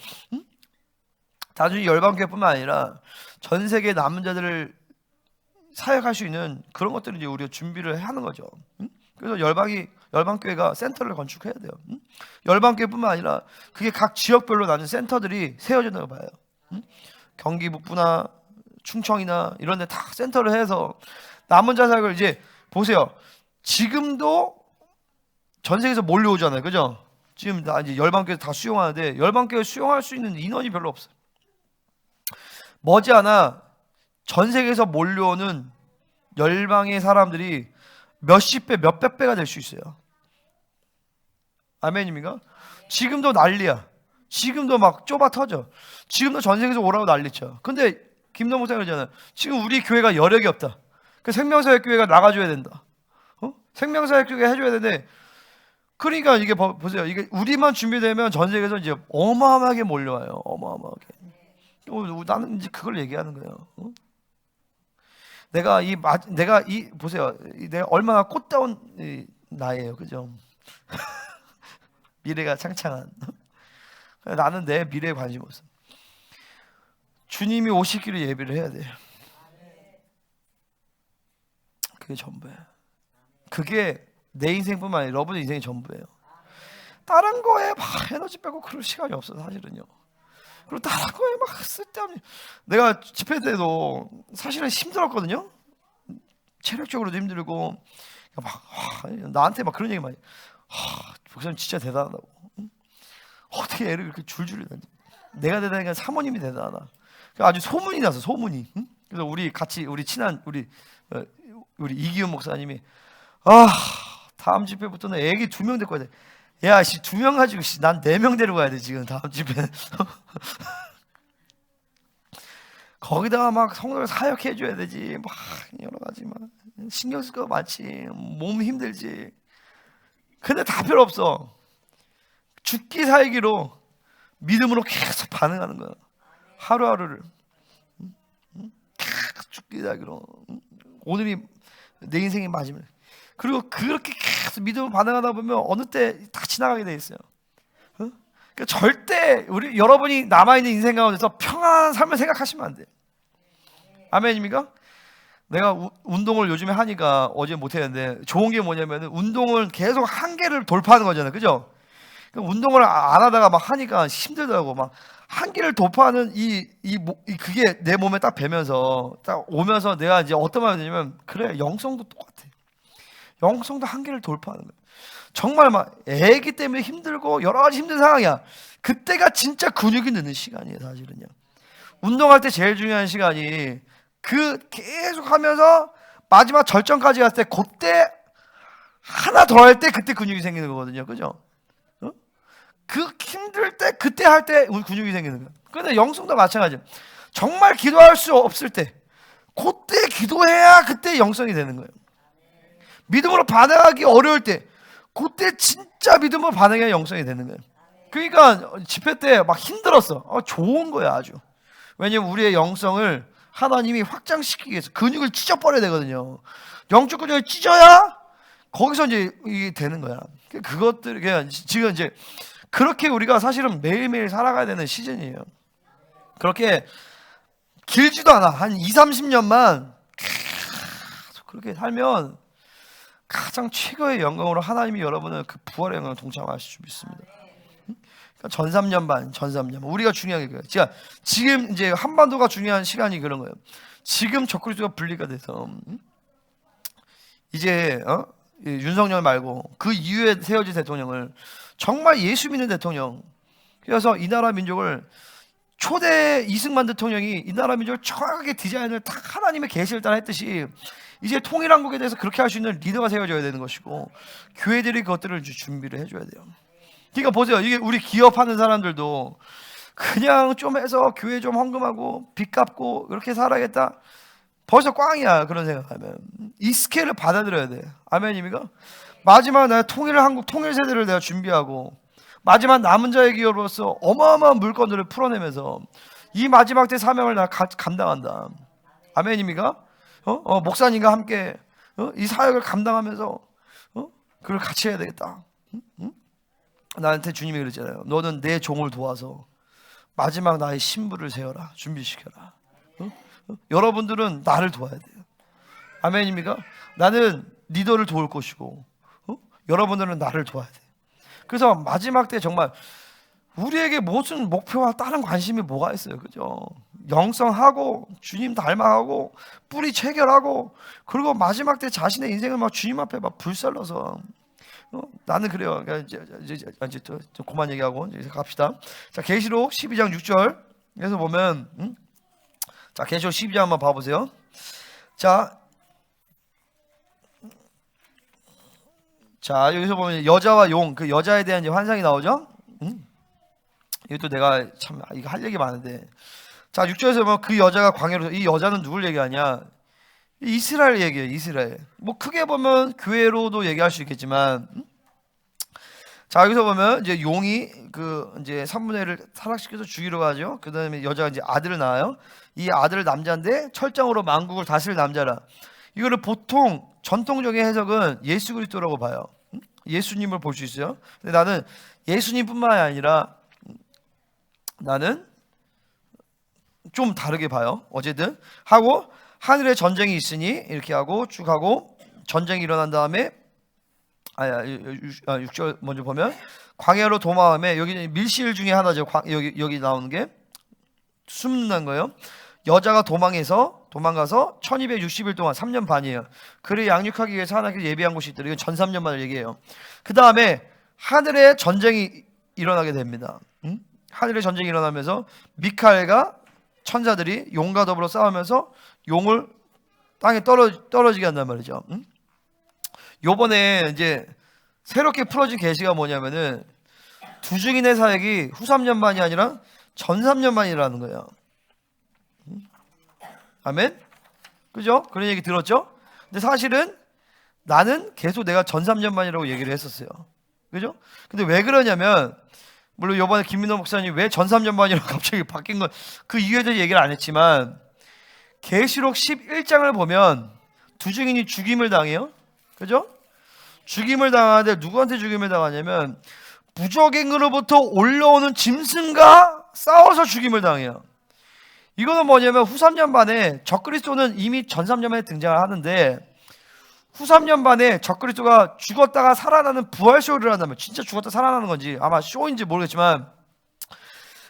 단순히 열방교회뿐만 아니라 전 세계 남은 자들을 사역할 수 있는 그런 것들을 이제 우리가 준비를 하는 거죠. 그래서 열방교회가 센터를 건축해야 돼요. 열방교회뿐만 아니라 그게 각 지역별로 나는 센터들이 세워진다고 봐요. 경기 북부나 충청이나 이런 데 다 센터를 해서 남은 자 사역을 이제 보세요. 지금도 전 세계에서 몰려오잖아요. 그죠? 지금 다 이제 열방교회 다 수용하는데 열방교회 수용할 수 있는 인원이 별로 없어요. 머지않아 전 세계에서 몰려오는 열방의 사람들이 몇십 배, 몇백 배가 될 수 있어요. 아멘입니까? 지금도 난리야. 지금도 막 좁아 터져. 지금도 전 세계에서 오라고 난리쳐. 근데 김동호 목사님 그러잖아요. 지금 우리 교회가 여력이 없다. 그 생명사역교회가 나가줘야 된다. 생명사역교회 해줘야 되는데 그러니까 이게 보세요. 이게 우리만 준비되면 전 세계에서 이제 어마어마하게 몰려와요. 어마어마하게. 나는 이제 그걸 얘기하는 거예요. 내가 보세요. 내가 얼마나 꽃다운 나이에요, 그죠? 미래가 창창한. 나는 내 미래에 관심 없어. 주님이 오시기를 예비를 해야 돼요. 그게 전부예요. 그게 내 인생뿐만 아니라 여러분의 인생이 전부예요. 다른 거에 막 에너지 빼고 그럴 시간이 없어 사실은요. 그리고 다른 거에 막 쓸데없는. 내가 집회 때도 사실은 힘들었거든요. 체력적으로도 힘들고 막 나한테 막 그런 얘기 많이. 목사님 진짜 대단하다고. 어떻게 애를 이렇게 줄줄이 던지. 내가 대단하니까 사모님이 대단하다. 아주 소문이 나서 소문이. 그래서 우리 친한 우리 이기훈 목사님이 다음 집회부터는 애기 2명 데리고 가야 돼. 야, 2명 가지고 난 4명 데리고 가야 돼 지금 다음 집회. 거기다가 막 성도를 사역해 줘야 되지. 막 여러 가지 막 신경 쓸 거 많지. 몸 힘들지. 근데 다 필요 없어. 죽기 살기로 믿음으로 계속 반응하는 거야. 하루하루를 계속 죽기 살기로. 오늘이 내 인생의 마지막. 그리고 그렇게 계속 믿음으로 반응하다 보면 어느 때 다 지나가게 돼 있어요. 그러니까 절대 여러분이 남아있는 인생 가운데서 평안한 삶을 생각하시면 안 돼요. 아멘입니까? 내가 운동을 요즘에 하니까 어제 못했는데 좋은 게 뭐냐면 운동을 계속 한계를 돌파하는 거잖아요, 그죠? 그러니까 운동을 안 하다가 막 하니까 힘들더라고. 막 한계를 돌파하는 그게 내 몸에 딱 배면서 딱 오면서 내가 이제 어떤 말이 되냐면, 그래, 영성도 똑같아. 영성도 한계를 돌파하는 거야. 정말 막 애기 때문에 힘들고 여러 가지 힘든 상황이야. 그때가 진짜 근육이 느는 시간이에요, 사실은요. 운동할 때 제일 중요한 시간이 그 계속 하면서 마지막 절정까지 갔을 때, 그때 하나 더 할 때 그때 근육이 생기는 거거든요, 그죠? 어? 그 힘들 때 그때 할 때 근육이 생기는 거야. 근데 영성도 마찬가지예요. 정말 기도할 수 없을 때 그때 기도해야 그때 영성이 되는 거예요. 믿음으로 반응하기 어려울 때 그때 진짜 믿음으로 반응해야 영성이 되는 거예요. 그러니까 집회 때 막 힘들었어. 좋은 거야, 아주. 왜냐면 우리의 영성을 하나님이 확장시키기 위해서 근육을 찢어버려야 되거든요. 영적 근육을 찢어야 거기서 이제 이게 되는 거야. 그것들, 지금 이제 그렇게 우리가 사실은 매일매일 살아가야 되는 시즌이에요. 그렇게 길지도 않아. 한 2, 30년만 계속 그렇게 살면 가장 최고의 영광으로 하나님이 여러분을 그 부활의 영광을 동참하실 줄 믿습니다. 그러니까 전 3년 반, 전 3년 우리가 중요한 게 그래요. 지금 이제 한반도가 중요한 시간이 그런 거예요. 지금 적그리스도가 분리가 돼서 이제 윤석열 말고 그 이후에 세워질 대통령을 정말 예수 믿는 대통령, 그래서 이 나라 민족을 초대 이승만 대통령이 이 나라 민족을 정확하게 디자인을 다 하나님의 계시를 따라 했듯이 이제 통일한국에 대해서 그렇게 할 수 있는 리더가 세워져야 되는 것이고, 교회들이 그것들을 준비를 해줘야 돼요. 그러니까 보세요, 이게 우리 기업하는 사람들도 그냥 좀 해서 교회 좀 헌금하고 빚 갚고 그렇게 살아야겠다, 벌써 꽝이야. 그런 생각하면 이 스케일을 받아들여야 돼. 아멘입니까? 마지막 내가 한국 통일 세대를 내가 준비하고 마지막 남은 자의 기업으로서 어마어마한 물건들을 풀어내면서 이 마지막 때 사명을 내가 감당한다. 아멘입니까? 목사님과 함께 이 사역을 감당하면서 그걸 같이 해야 되겠다. 나한테 주님이 그랬잖아요. 너는 내 종을 도와서 마지막 나의 신부를 세워라. 준비시켜라. 여러분들은 나를 도와야 돼요. 아멘입니까? 나는 리더를 도울 것이고 여러분들은 나를 도와야 돼요. 그래서 마지막 때 정말 우리에게 무슨 목표와 다른 관심이 뭐가 있어요, 그죠? 영성하고 주님 닮아가고 뿌리 체결하고, 그리고 마지막 때 자신의 인생을 막 주님 앞에 막 불살라서 나는 그래요. 이제 좀 그만 얘기하고 이제 갑시다. 자, 계시록 12장 6절에서 보면 자, 계시록 12장 한번 봐보세요. 자, 여기서 보면 여자와 용, 그 여자에 대한 이제 환상이 나오죠. 이것도 내가 참 이거 할 얘기 많은데, 자, 6절에서 보면 그 여자가 광야로, 이 여자는 누굴 얘기하냐? 이스라엘 얘기예요. 이스라엘. 뭐 크게 보면 교회로도 얘기할 수 있겠지만, 자, 여기서 보면 이제 용이 그 이제 3분의 1을 타락시켜서 죽이러 가죠. 그 다음에 여자가 이제 아들을 낳아요. 이 아들 남자인데 철장으로 만국을 다스릴 남자라. 이거를 보통 전통적인 해석은 예수 그리스도라고 봐요. 예수님을 볼 수 있어요. 근데 나는 예수님뿐만이 아니라 나는 좀 다르게 봐요. 어쨌든 하고 하늘에 전쟁이 있으니 이렇게 하고 쭉 하고 전쟁이 일어난 다음에 6절 먼저 보면 광야로 도망하며, 여기 밀실 중에 하나죠. 여기 나오는 게 숨는 거예요. 여자가 도망가서 1260일 동안 3년 반이에요. 그를 양육하기 위해서 하나님께서 예비한 곳이 있더라. 이건 전 3년만을 얘기해요. 그 다음에 하늘에 전쟁이 일어나게 됩니다. 하늘에 전쟁이 일어나면서 미카엘과 천사들이 용과 더불어 싸우면서 용을 땅에 떨어지게 한단 말이죠. 요번에 이제 새롭게 풀어진 계시가 뭐냐면은 두 증인의 사역이 후 3년만이 아니라 전 3년만이라는 거예요. 아멘? 그죠? 그런 얘기 들었죠? 근데 사실은 나는 계속 내가 전 3년만이라고 얘기를 했었어요. 그죠? 근데 왜 그러냐면, 물론 이번에 김민호 목사님 왜 전 3년만이라고 갑자기 바뀐 건 그 이유에 대해 얘기를 안 했지만, 계시록 11장을 보면 두 증인이 죽임을 당해요. 그죠? 죽임을 당하는데 누구한테 죽임을 당하냐면 부적행으로부터 올라오는 짐승과 싸워서 죽임을 당해요. 이거는 뭐냐면 후 3년 반에 적그리스도는 이미 전 3년 만에 등장을 하는데 후 3년 반에 적그리스도가 죽었다가 살아나는 부활쇼를 한다면 진짜 죽었다 살아나는 건지 아마 쇼인지 모르겠지만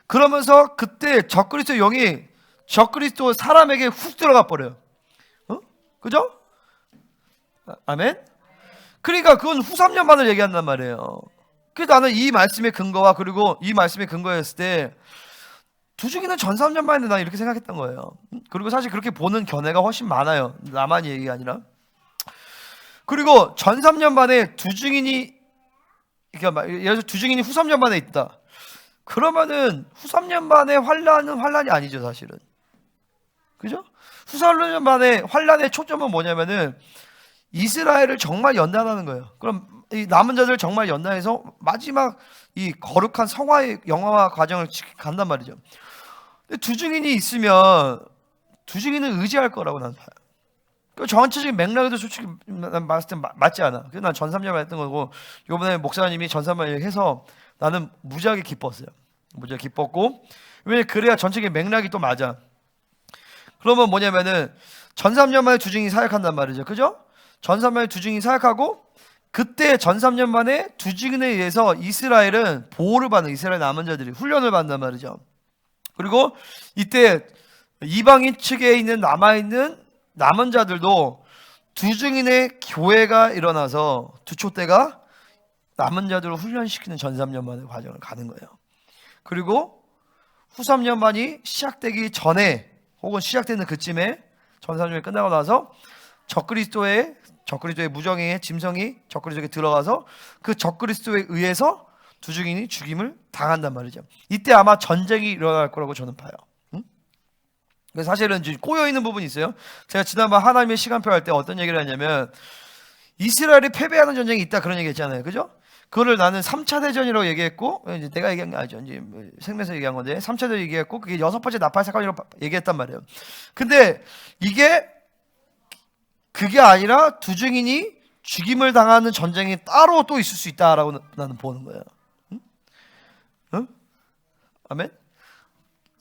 그러면서 그때 적그리스도 영이 적그리스도 사람에게 훅 들어가 버려요. 그죠? 아멘? 그러니까 그건 후 3년 반을 얘기한단 말이에요. 그래서 나는 이 말씀의 근거와 그리고 이 말씀의 근거였을 때 두중이는 전 3년 만에 난 이렇게 생각했던 거예요. 그리고 사실 그렇게 보는 견해가 훨씬 많아요. 나만이 얘기가 아니라. 그리고 전 3년 만에 두중인이 그러니까 예를 들어 두중인이 후 3년 만에 있다. 그러면은 후 3년 만에 환란은 환란이 아니죠, 사실은. 그죠? 후 3년 만에 환란의 초점은 뭐냐면은 이스라엘을 정말 연단하는 거예요. 그럼 이 남은 자들 정말 연단해서 마지막 이 거룩한 성화의 영화화 과정을 간단 말이죠. 근데 두중인이 있으면 두중인은 의지할 거라고 난 봐요. 그 전체적인 맥락에도 솔직히 난 봤을 때 맞지 않아. 그래서 난 전 3년 했던 거고 이번에 목사님이 전 3년 해서 나는 무지하게 기뻤어요. 무지하게 기뻤고 왜 그래야 전체적인 맥락이 또 맞아. 그러면 뭐냐면은 전 3년 만에 두중인이 사역한단 말이죠. 그죠? 전 3년 만에 두중인이 사역하고 그때 전 3년 만에 두중인에 의해서 이스라엘은 보호를 받는 이스라엘 남은 자들이 훈련을 받는단 말이죠. 그리고 이때 이방인 측에 있는 남아있는 남은 자들도 두중인의 교회가 일어나서 두초대가 남은 자들을 훈련시키는 전 3년 만의 과정을 가는 거예요. 그리고 후 3년 만이 시작되기 전에 혹은 시작되는 그쯤에 전 3년이 끝나고 나서 적그리스도의 무정의 짐승이 적그리스도에게 들어가서 그 적그리스도에 의해서 두중인이 죽임을 당한단 말이죠. 이때 아마 전쟁이 일어날 거라고 저는 봐요. 사실은 이제 꼬여있는 부분이 있어요. 제가 지난번 하나님의 시간표 할 때 어떤 얘기를 했냐면 이스라엘이 패배하는 전쟁이 있다 그런 얘기 했잖아요. 그죠? 그거를 나는 3차 대전이라고 얘기했고 이제 내가 얘기한 게 아니죠. 이제 생명에서 얘기한 건데 3차 대전 얘기했고 그게 6번째 나팔 사건이라고 얘기했단 말이에요. 근데 그게 아니라 두중인이 죽임을 당하는 전쟁이 따로 또 있을 수 있다라고 나는 보는 거예요. 응? 아멘?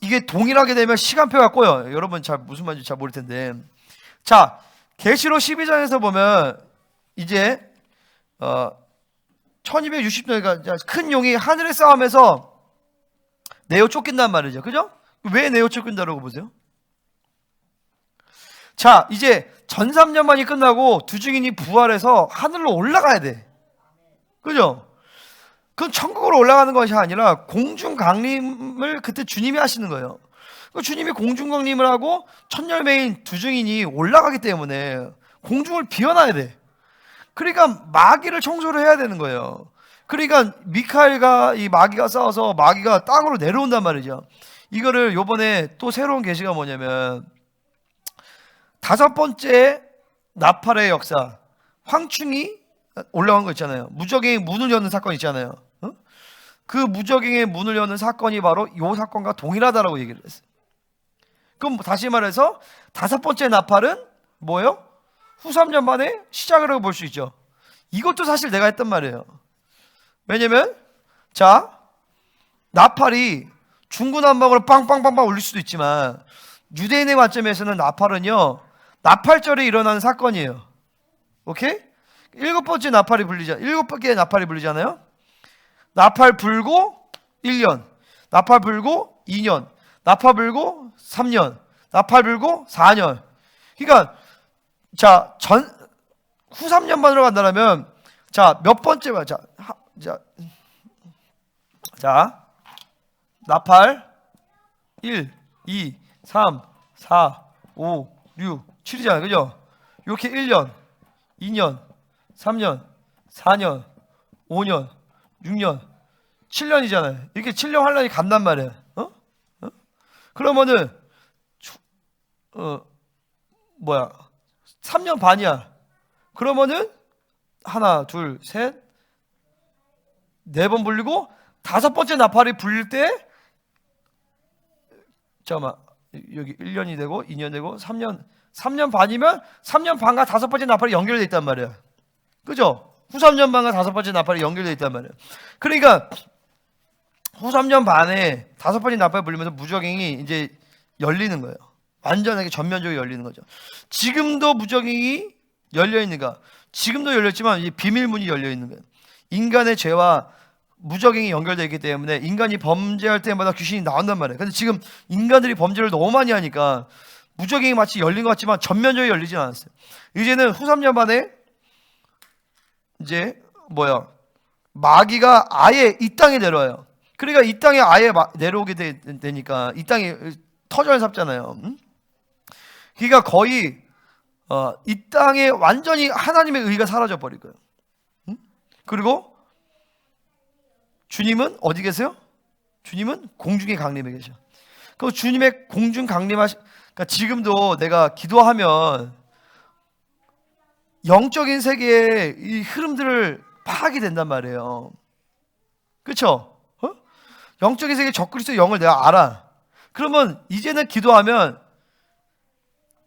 이게 동일하게 되면 시간표가 꼬여. 여러분 잘 무슨 말인지 잘 모를 텐데. 자, 계시록 12장에서 보면 이제 1260년이니까 큰 용이 하늘의 싸움에서 내어 쫓긴단 말이죠. 그죠? 왜 내어 쫓긴다라고 보세요? 자, 이제 전 3년 만이 끝나고 두중인이 부활해서 하늘로 올라가야 돼. 그죠? 그건 천국으로 올라가는 것이 아니라 공중 강림을 그때 주님이 하시는 거예요. 주님이 공중 강림을 하고 첫 열매인 두중인이 올라가기 때문에 공중을 비워놔야 돼. 그러니까 마귀를 청소를 해야 되는 거예요. 그러니까 미카엘과 이 마귀가 싸워서 마귀가 땅으로 내려온단 말이죠. 이거를 요번에 또 새로운 계시가 뭐냐면 5번째 나팔의 역사, 황충이 올라간 거 있잖아요. 무적의 문을 여는 사건 있잖아요. 그 무적의 문을 여는 사건이 바로 이 사건과 동일하다라고 얘기를 했어요. 그럼 다시 말해서 5번째 나팔은 뭐예요? 후 3년 만에 시작이라고 볼 수 있죠. 이것도 사실 내가 했단 말이에요. 왜냐면 자, 나팔이 중구난방으로 빵빵빵빵 울릴 수도 있지만 유대인의 관점에서는 나팔은요 나팔절에 일어나는 사건이에요. 오케이? 7번째 나팔이 불리자. 7개의 나팔이 불리잖아요. 나팔 불고 1년, 나팔 불고 2년, 나팔 불고 3년, 나팔 불고 4년. 그러니까 자, 후 3년 만으로 간다면 자, 몇 번째 자, 나팔 1, 2, 3, 4, 5, 6, 7이잖아요. 그죠? 이렇게 1년, 2년, 3년, 4년, 5년, 6년, 7년이잖아요. 이렇게 7년 환란이 간단 말이에요. 그러면은 3년 반이야. 그러면은 하나, 둘, 셋, 4번 불리고 5번째 나팔이 불릴 때 잠깐만 여기 1년이 되고 2년 되고 3년 반이면 3년 반과 5번째 나팔이 연결되어 있단 말이에요. 그죠? 후 3년 반과 5번째 나팔이 연결되어 있단 말이에요. 그러니까 후 3년 반에 5번째 나팔 불리면서 무적행이 이제 열리는 거예요. 완전하게 전면적으로 열리는 거죠. 지금도 무적행이 열려 있는가? 지금도 열렸지만 이 비밀문이 열려 있는 거예요. 인간의 죄와 무적행이 연결되어 있기 때문에 인간이 범죄할 때마다 귀신이 나온단 말이에요. 근데 지금 인간들이 범죄를 너무 많이 하니까 무적행이 마치 열린 것 같지만 전면적으로 열리진 않았어요. 이제는 후 3년 만에 이제 마귀가 아예 이 땅에 내려와요. 그러니까 이 땅에 아예 내려오게 되니까 이 땅이 터전을 삽잖아요. 그러니까 거의 이 땅에 완전히 하나님의 의가 사라져 버릴 거예요. 그리고 주님은 어디 계세요? 주님은 공중에 강림해 계셔. 그 주님의 공중 그러니까 지금도 내가 기도하면 영적인 세계의 이 흐름들을 파악이 된단 말이에요. 그렇죠? 영적인 세계 적그리스도의 영을 내가 알아. 그러면 이제는 기도하면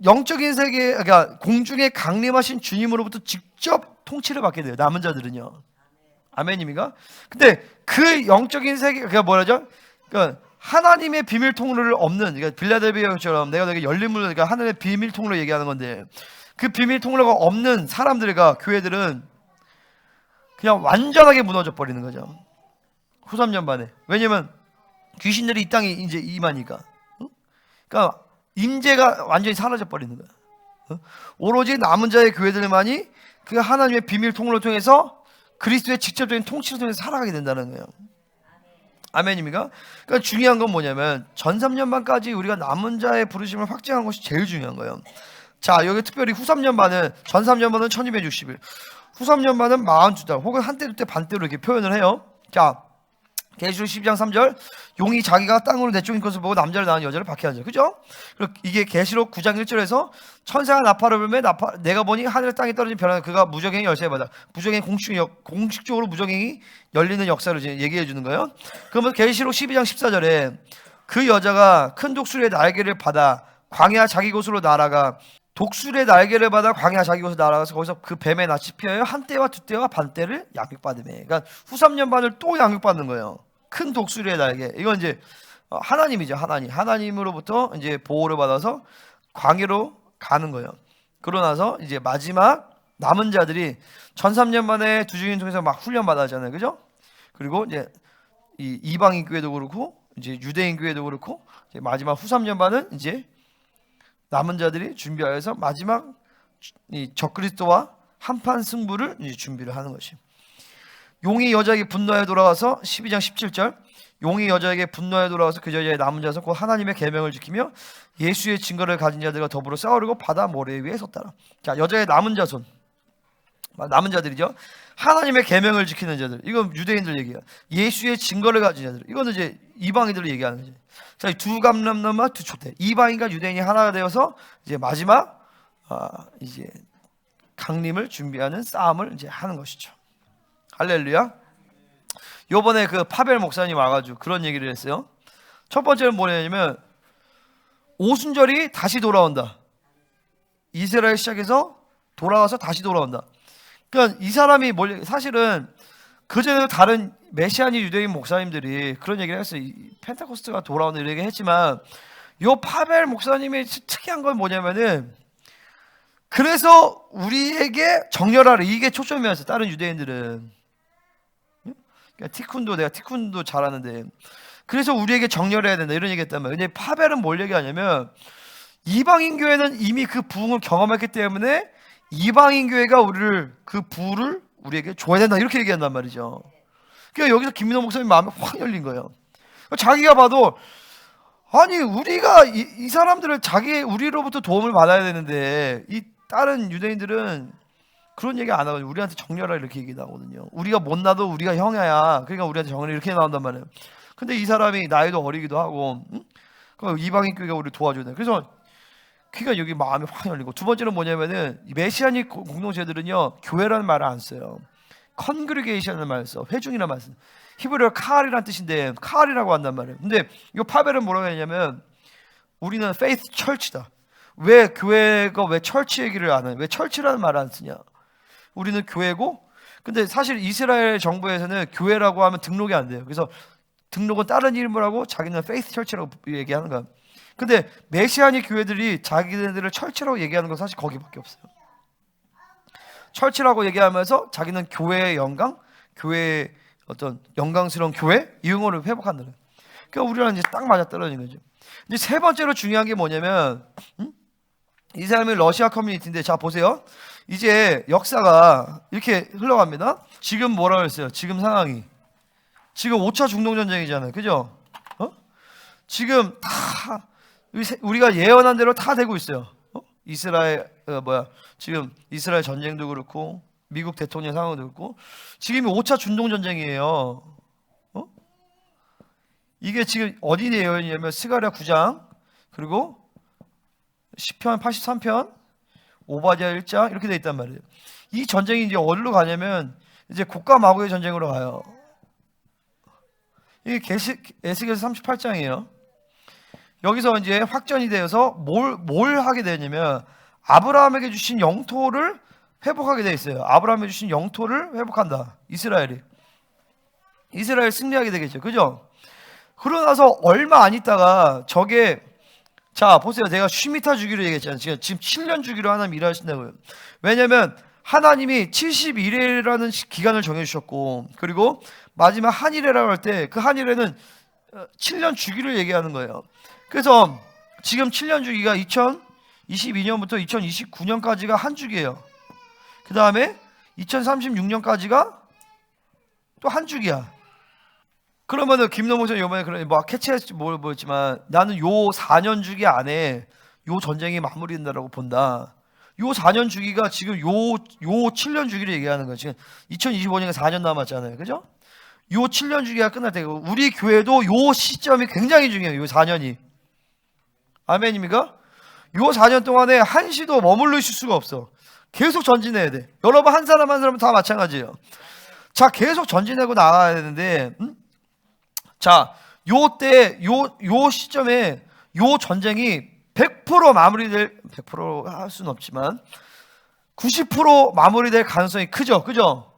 영적인 세계, 그러니까 공중에 강림하신 주님으로부터 직접 통치를 받게 돼요. 남은 자들은요. 아멘입니까? 근데 그 영적인 세계, 그러니까 뭐라죠? 그러니까 하나님의 비밀 통로를 없는, 그러니까 빌라델비아처럼 내가 되게 열린 문, 그러니까 하나님의 비밀 통로 얘기하는 건데 그 비밀 통로가 없는 사람들과 교회들은 그냥 완전하게 무너져 버리는 거죠. 후 3년 만에. 왜냐면 귀신들이 이 땅에 이제 임하니까. 그러니까 임재가 완전히 사라져 버리는 거야. 오로지 남은 자의 교회들만이 그 하나님의 비밀 통로를 통해서 그리스도의 직접적인 통치를 통해서 살아가게 된다는 거예요. 아멘입니까? 그러니까 중요한 건 뭐냐면 전 3년반까지 우리가 남은 자의 부르심을 확증한 것이 제일 중요한 거예요. 자, 여기 특별히 후 3년반은 전 3년반은 1260일, 후 3년반은 42달 혹은 한때 두때 반때로 이렇게 표현을 해요. 자, 계시록 12장 3절, 용이 자기가 땅으로 내쫓은 것을 보고 남자를 낳은 여자를 박해하죠. 그죠? 그리고 이게 계시록 9장 1절에서 천사가 나팔을 불매 내가 보니 하늘 땅에 떨어진 벼랑 그가 무적행이 열쇠 받아. 무적행이 공식적으로 무적행이 열리는 역사를 얘기해 주는 거예요. 그러면 계시록 12장 14절에 그 여자가 큰 독수리의 날개를 받아 광야 자기 곳으로 날아가, 독수리의 날개를 받아 광야 자기 곳으로 날아가서 거기서 그 뱀의 낯이 피하여 한때와 두때와 반때를 양육받으며, 그러니까 후 3년 반을 또 양육받는 거예요. 큰 독수리의 날개, 이건 이제 하나님이죠. 하나님으로부터 이제 보호를 받아서 광야로 가는 거예요. 그러고 나서 이제 마지막 남은 자들이 전 3년 만에 두 증인 통해서 막 훈련 받았잖아요. 그죠? 그리고 이제 이 이방인 교회도 그렇고 이제 유대인 교회도 그렇고 이제 마지막 후 3년 반은 이제 남은 자들이 준비하여서 마지막 이 적그리스도와 한판 승부를 이제 준비를 하는 것이. 용이 여자에게 분노하여 돌아와서 12장 17절, 용이 여자에게 분노하여 돌아와서 그 여자의 남은 자서 곧 하나님의 계명을 지키며 예수의 증거를 가진 자들과 더불어 싸우려고 바다 모래 위에 섰더라. 자, 여자의 남은 자손, 남은 자들이죠. 하나님의 계명을 지키는 자들, 이건 유대인들 얘기야. 예수의 증거를 가진 자들, 이거는 이제 이방인들을 얘기하는 거죠. 자, 두 감람나무와 두 촛대, 이방인과 유대인이 하나가 되어서 이제 마지막 이제 강림을 준비하는 싸움을 이제 하는 것이죠. 할렐루야. 요번에 그 파벨 목사님 와가지고 그런 얘기를 했어요. 첫 번째는 뭐냐면 오순절이 다시 돌아온다. 이스라엘 시작해서 돌아와서 다시 돌아온다. 그러니까 이 사람이 사실은 그전에도 다른 메시아니 유대인 목사님들이 그런 얘기를 했어요. 펜테코스트가 돌아온다 이런 얘기 했지만 요 파벨 목사님이 특이한 건 뭐냐면은 그래서 우리에게 정렬하라, 이게 초점이었어요. 다른 유대인들은 내가 티쿤도 잘하는데 그래서 우리에게 정렬해야 된다 이런 얘기 했단 말이에요. 근데 파벨은 뭘 얘기하냐면 이방인 교회는 이미 그 부흥을 경험했기 때문에 이방인 교회가 그 부를 우리에게 줘야 된다 이렇게 얘기한단 말이죠. 그러니까 여기서 김민호 목사님 마음이 확 열린 거예요. 자기가 봐도 아니 우리가 이 사람들을 우리로부터 도움을 받아야 되는데 이 다른 유대인들은 그런 얘기 안 하거든요. 우리한테 정렬하라 이렇게 얘기 나오거든요. 우리가 못나도 우리가 형이야. 그러니까 우리한테 정렬 이렇게 나온단 말이에요. 근데 이 사람이 나이도 어리기도 하고 이방인 교회가 우리 도와줘야 돼. 그래서 그러니까 여기 마음이 확 열리고, 두 번째는 뭐냐면은 메시아닉 공동체들은요 교회라는 말을 안 써요. 컨그리게이션이라는 말을 써. 회중이라는 말을 써. 히브리어 카알이라는 뜻인데 카알이라고 한단 말이에요. 근데 이 파벨은 뭐라고 했냐면 우리는 페이스 철치다. 왜 교회가 왜 철치 얘기를 안 해? 왜 철치라는 말을 안 쓰냐? 우리는 교회고, 근데 사실 이스라엘 정부에서는 교회라고 하면 등록이 안 돼요. 그래서 등록은 다른 이름을 하고 자기는 페이스 철치라고 얘기하는 거야. 근데 메시아닉 교회들이 자기네들을 철치라고 얘기하는 건 사실 거기밖에 없어요. 철치라고 얘기하면서 자기는 교회의 영광, 교회의 어떤 영광스러운 교회 이 용어를 회복한다는. 그러니까 우리랑 이제 딱 맞아 떨어진 거죠. 이제 세 번째로 중요한 게 뭐냐면, 이 사람이 러시아 커뮤니티인데, 자 보세요. 이제 역사가 이렇게 흘러갑니다. 지금 뭐라 그랬어요? 지금 상황이 지금 5차 중동 전쟁이잖아요, 그죠? 지금 다 우리가 예언한 대로 다 되고 있어요. 이스라엘 지금 이스라엘 전쟁도 그렇고 미국 대통령 상황도 그렇고 지금이 5차 중동 전쟁이에요. 이게 지금 어디 예언이냐면 스가랴 9장 그리고 시편 83편 오바댜 1장 이렇게 돼 있단 말이에요. 이 전쟁이 이제 어디로 가냐면 이제 곡과 마고의 전쟁으로 가요. 이게 에스겔서 38장이에요. 여기서 이제 확전이 되어서 뭘 하게 되냐면 아브라함에게 주신 영토를 회복하게 돼 있어요. 아브라함에게 주신 영토를 회복한다. 이스라엘 승리하게 되겠죠. 그죠? 그러고 나서 얼마 안 있다가 저게 자 보세요. 제가 쉬미타 주기로 얘기했잖아요. 지금 7년 주기로 하나님 일하신다고요. 왜냐면 하나님이 71회라는 기간을 정해주셨고 그리고 마지막 한일회라고 할 때 그 한일회는 7년 주기를 얘기하는 거예요. 그래서 지금 7년 주기가 2022년부터 2029년까지가 한 주기예요. 그 다음에 2036년까지가 또 한 주기야. 그러면은 김노모 선 이번에 그런 뭐 캐치했지 뭐였지만 나는 요 4년 주기 안에 요 전쟁이 마무리된다라고 본다. 요 4년 주기가 지금 요 7년 주기를 얘기하는 거예요. 지금 2025년에 4년 남았잖아요. 그죠? 요 7년 주기가 끝날 때 우리 교회도 요 시점이 굉장히 중요해요. 요 4년이. 아멘입니까? 요 4년 동안에 한시도 머물러 있을 수가 없어. 계속 전진해야 돼. 여러분 한 사람 한 사람은 다 마찬가지예요. 자, 계속 전진하고 나가야 되는데 자, 요 시점에 요 전쟁이 100% 마무리될 100% 할 수는 없지만 90% 마무리될 가능성이 크죠. 그죠?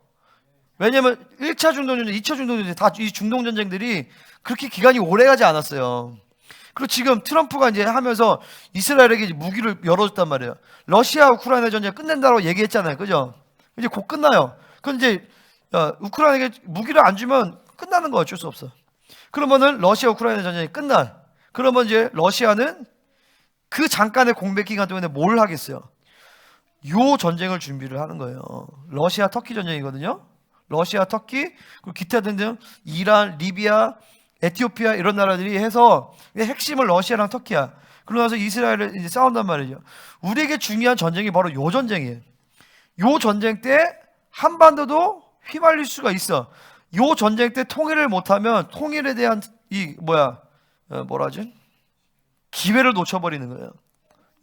왜냐면 1차 중동전쟁, 2차 중동전쟁 다 이 중동전쟁들이 그렇게 기간이 오래 가지 않았어요. 그리고 지금 트럼프가 이제 하면서 이스라엘에게 무기를 열어줬단 말이에요. 러시아 우크라이나 전쟁 끝낸다고 얘기했잖아요. 그죠? 이제 곧 끝나요. 그럼 이제 우크라이나에게 무기를 안 주면 끝나는 거 어쩔 수 없어. 그러면은 러시아 우크라이나 전쟁이 끝날. 그러면 이제 러시아는 그 잠깐의 공백 기간 동안에 뭘 하겠어요? 요 전쟁을 준비를 하는 거예요. 러시아 터키 전쟁이거든요. 러시아 터키 그리고 기타 등등 이란, 리비아, 에티오피아 이런 나라들이 해서 핵심은 러시아랑 터키야. 그러고 나서 이스라엘을 이제 싸운단 말이죠. 우리에게 중요한 전쟁이 바로 요 전쟁이에요. 요 전쟁 때 한반도도 휘말릴 수가 있어. 요 전쟁 때 통일을 못하면 통일에 대한 뭐라지? 기회를 놓쳐버리는 거예요.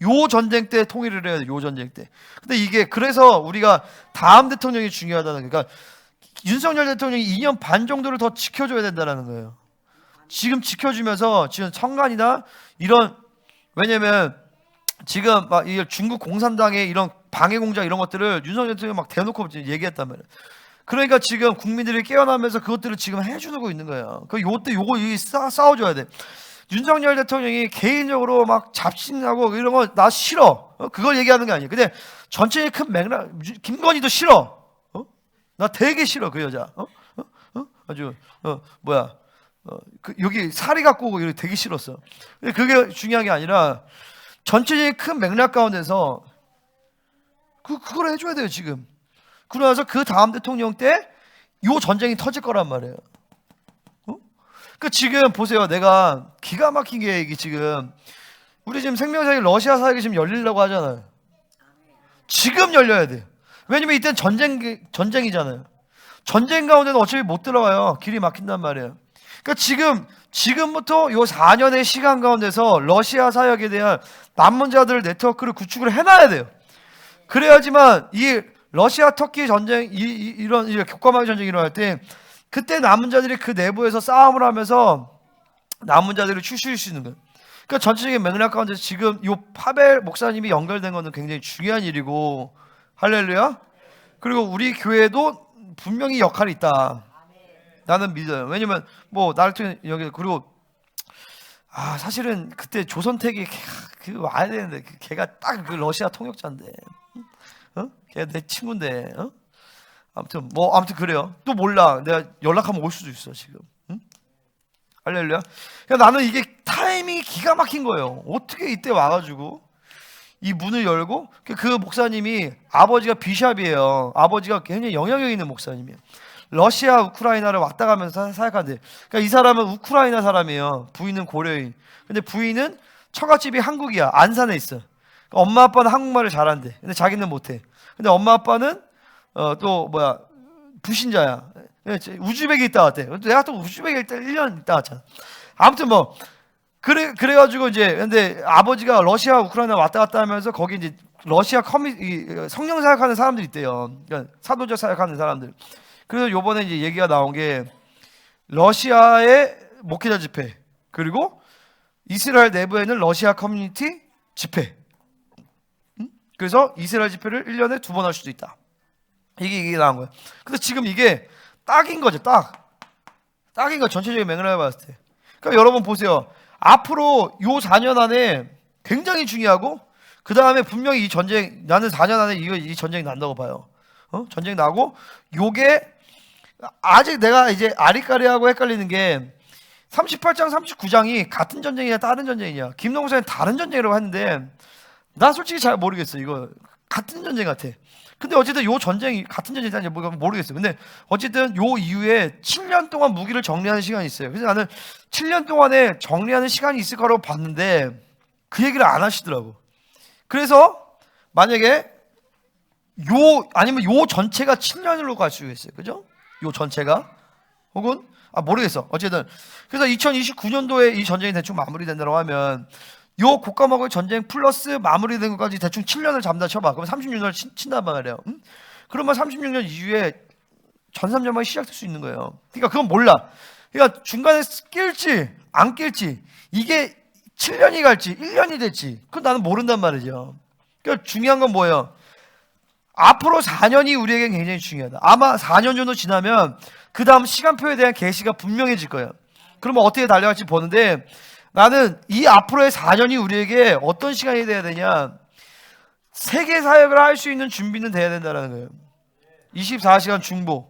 요 전쟁 때 통일을 해야 돼. 요 전쟁 때. 근데 이게 그래서 우리가 다음 대통령이 중요하다는 그러니까 윤석열 대통령이 2년 반 정도를 더 지켜줘야 된다는 거예요. 지금 지켜주면서 지금 청간이나 이런 왜냐면 지금 막 중국 공산당의 이런 방해 공작 이런 것들을 윤석열 대통령이 막 대놓고 얘기했단 말이에요. 그러니까 지금 국민들이 깨어나면서 그것들을 지금 해주고 있는 거예요. 그 요때 요거 싸워줘야 돼. 윤석열 대통령이 개인적으로 막 잡신하고 이런 거 나 싫어. 그걸 얘기하는 게 아니에요. 근데 전체의 큰 맥락 김건희도 싫어. 나 되게 싫어 그 여자. 아주 여기 살이 갖고 오고 되게 싫었어. 근데 그게 중요한 게 아니라 전체적인 큰 맥락 가운데서 그걸 해줘야 돼요 지금. 그러면서 그 다음 대통령 때 요 전쟁이 터질 거란 말이에요. 그 지금 보세요. 내가 기가 막힌 게 이게 지금 우리 지금 생명사역 러시아 사역이 지금 열리려고 하잖아요. 지금 열려야 돼요. 왜냐면 이때는 전쟁이잖아요. 전쟁 가운데는 어차피 못 들어가요. 길이 막힌단 말이에요. 그러니까 지금부터 요 4년의 시간 가운데서 러시아 사역에 대한 남은 자들 네트워크를 구축을 해놔야 돼요. 그래야지만 이 러시아 터키 전쟁 이런 격과마의 전쟁이 일어날 때 그때 남은 자들이 그 내부에서 싸움을 하면서 남은 자들을 추스릴 수 있는 거예요. 그러니까 전체적인 맥락 가운데 지금 요 파벨 목사님이 연결된 거는 굉장히 중요한 일이고 할렐루야. 그리고 우리 교회도 분명히 역할이 있다. 나는 믿어요. 왜냐면 뭐 나를 통해 여기 그리고 사실은 그때 조선택이 그 와야 되는데 걔가 딱 그 러시아 통역자인데, 걔가 내 친구인데, 아무튼 그래요. 또 몰라. 내가 연락하면 올 수도 있어 지금. 할렐루야. 그러니까 나는 이게 타이밍이 기가 막힌 거예요. 어떻게 이때 와가지고 이 문을 열고, 그 목사님이 아버지가 비샵이에요. 아버지가 굉장히 영향력 있는 목사님이에요. 러시아 우크라이나를 왔다 가면서 사역한대. 그러니까 이 사람은 우크라이나 사람이에요. 부인은 고려인. 근데 부인은 처갓집이 한국이야. 안산에 있어. 그러니까 엄마 아빠는 한국말을 잘한대. 근데 자기는 못해. 근데 엄마 아빠는 또 불신자야. 우즈벡에 있다 왔대. 내가 또 우즈벡에 있다 1년 있다 왔잖아. 아무튼 그래가지고 이제, 근데 아버지가 러시아 우크라이나 왔다 갔다 하면서 거기 이제 러시아 성령 사역하는 사람들이 있대요. 그러니까 사도적 사역하는 사람들. 그래서 요번에 이제 얘기가 나온 게 러시아의 목회자 집회, 그리고 이스라엘 내부에는 러시아 커뮤니티 집회. 그래서 이스라엘 집회를 1년에 2번 할 수도 있다. 이게 나온 거예요. 근데 지금 이게 딱인 거죠. 딱인 거, 전체적인 맥락을 봤을 때. 그러니까 여러분 보세요. 앞으로 요 4년 안에 굉장히 중요하고, 그 다음에 분명히 이 전쟁, 나는 4년 안에 이 전쟁이 난다고 봐요. 전쟁 나고, 요게 아직 내가 이제 아리까리하고 헷갈리는 게 38장 39장이 같은 전쟁이냐 다른 전쟁이냐. 김동수는 다른 전쟁이라고 했는데 난 솔직히 잘 모르겠어. 이거 같은 전쟁 같아. 근데 어쨌든 요 전쟁이 같은 전쟁인지 모르겠어요. 근데 어쨌든 요 이후에 7년 동안 무기를 정리하는 시간이 있어요. 그래서 나는 7년 동안에 정리하는 시간이 있을 거라고 봤는데 그 얘기를 안 하시더라고. 그래서 만약에 아니면 요 전체가 7년으로 갈 수 있어요. 그죠? 요 전체가, 혹은 모르겠어. 어쨌든 그래서 2029년도에 이 전쟁이 대충 마무리된다고 하면 요 고까먹을 전쟁 플러스 마무리된 것까지 대충 7년을 잡는다 쳐봐. 그럼 36년을 친단 말이에요. 그러면 36년 이후에 전삼전망이 시작될 수 있는 거예요. 그러니까 그건 몰라. 그러니까 중간에 낄지 안 낄지, 이게 7년이 갈지 1년이 될지, 그건 나는 모른단 말이죠. 그러니까 중요한 건 뭐예요? 앞으로 4년이 우리에겐 굉장히 중요하다. 아마 4년 정도 지나면 그 다음 시간표에 대한 계시가 분명해질 거예요. 그러면 어떻게 달려갈지 보는데, 나는 이 앞으로의 4년이 우리에게 어떤 시간이 돼야 되냐, 세계 사역을 할 수 있는 준비는 돼야 된다는 거예요. 24시간 중보,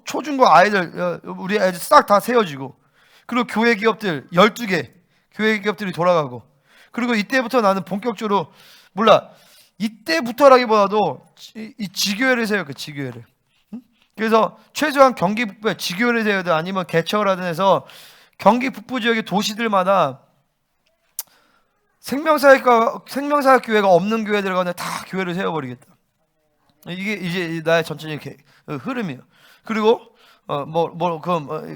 초중고 아이들, 우리 애들 싹 다 세워지고, 그리고 교회 기업들 12개 교회 기업들이 돌아가고, 그리고 이때부터 나는 본격적으로, 몰라, 이때부터라기보다도 이 지교회를 세워요. 그 지교회를. 그래서 최소한 경기 북부에 지교회를 세워야 돼. 아니면 개척을 하든 해서 경기 북부 지역의 도시들마다 생명사역 교회가 없는 교회들 가운데 다 교회를 세워버리겠다. 이게 이제 나의 전체적인 흐름이에요. 그리고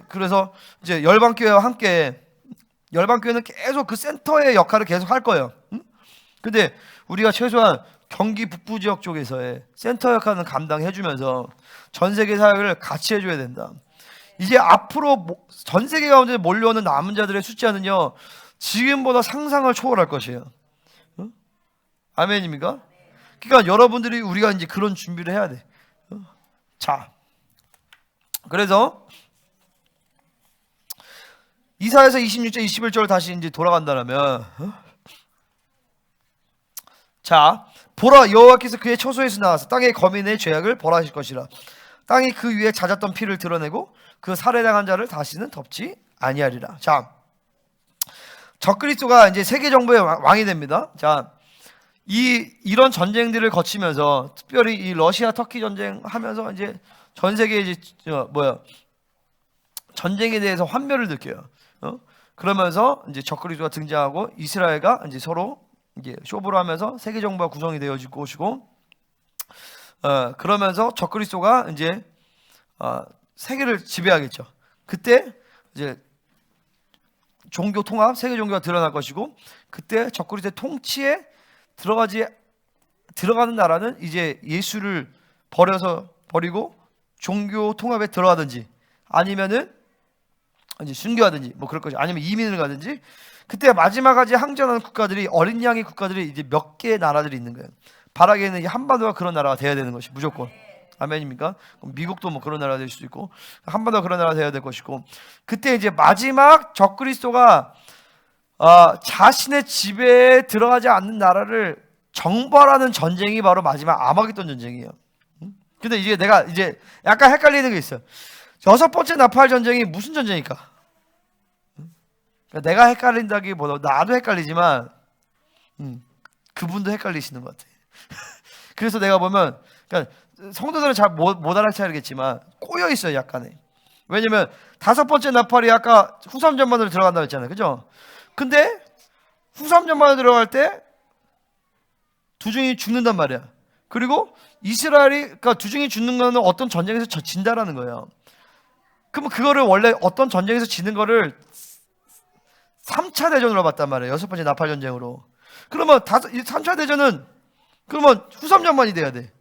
그래서 이제 열방교회와 함께, 열방교회는 계속 그 센터의 역할을 계속 할 거예요. 근데 우리가 최소한 경기 북부 지역 쪽에서의 센터 역할을 감당해주면서 전 세계 사역을 같이 해줘야 된다. 이제 앞으로 전 세계 가운데 몰려오는 남은 자들의 숫자는요, 지금보다 상상을 초월할 것이에요. 아멘입니까? 그러니까 여러분들이, 우리가 이제 그런 준비를 해야 돼. 자, 그래서 이사야서 26절 21절 다시 이제 돌아간다면, 자, 보라, 여호와께서 그의 처소에서 나와서 땅의 거민의 죄악을 벌하실 것이라. 땅이 그 위에 잦았던 피를 드러내고 그 살해당한 자를 다시는 덮지 아니하리라. 자, 적그리스도가 이제 세계 정부의 왕이 됩니다. 자, 이런 전쟁들을 거치면서, 특별히 이 러시아 터키 전쟁 하면서 이제 전 세계 이제 전쟁에 대해서 환멸을 느껴요. 그러면서 이제 적그리스도가 등장하고 이스라엘과 이제 서로 이제 쇼부를 하면서 세계 정부가 구성이 되어질 것이고, 그러면서 적그리스도가 이제 세계를 지배하겠죠. 그때 이제 종교 통합, 세계 종교가 드러날 것이고, 그때 적그리스도의 통치에 들어가는 나라는 이제 예수를 버리고 종교 통합에 들어가든지, 아니면은 이제 순교하든지 뭐 그럴 것이, 아니면 이민을 가든지. 그때 마지막까지 항전하는 국가들이, 어린 양의 국가들이 이제 몇 개의 나라들이 있는 거예요. 바라기에는 한반도가 그런 나라가 돼야 되는 것이 무조건. 아멘입니까? 그럼 미국도 뭐 그런 나라가 될 수도 있고, 한반도가 그런 나라가 돼야 될 것이고, 그때 이제 마지막 적그리스도가 자신의 지배에 들어가지 않는 나라를 정벌하는 전쟁이 바로 마지막 아마겟돈 전쟁이에요. 근데 이제 내가 이제 약간 헷갈리는 게 있어요. 여섯 번째 나팔 전쟁이 무슨 전쟁일까? 그러니까 내가 헷갈린다기보다 나도 헷갈리지만 그분도 헷갈리시는 것 같아. 그래서 내가 보면 그러니까 성도들은 잘 못 알아차리겠지만 꼬여 있어요, 약간의. 왜냐면 다섯 번째 나팔이 아까 후삼전만으로 들어간다고 했잖아요, 그죠? 근데 후삼전만으로 들어갈 때 두중이 죽는단 말이야. 그리고 이스라엘이 그러니까 두중이 죽는 거는 어떤 전쟁에서 진다라는 거예요. 그러면 그거를 원래 어떤 전쟁에서 지는 거를 3차 대전으로 봤단 말이에요. 여섯 번째 나팔 전쟁으로. 그러면 3차 대전은 그러면 후삼전만이 돼야 돼.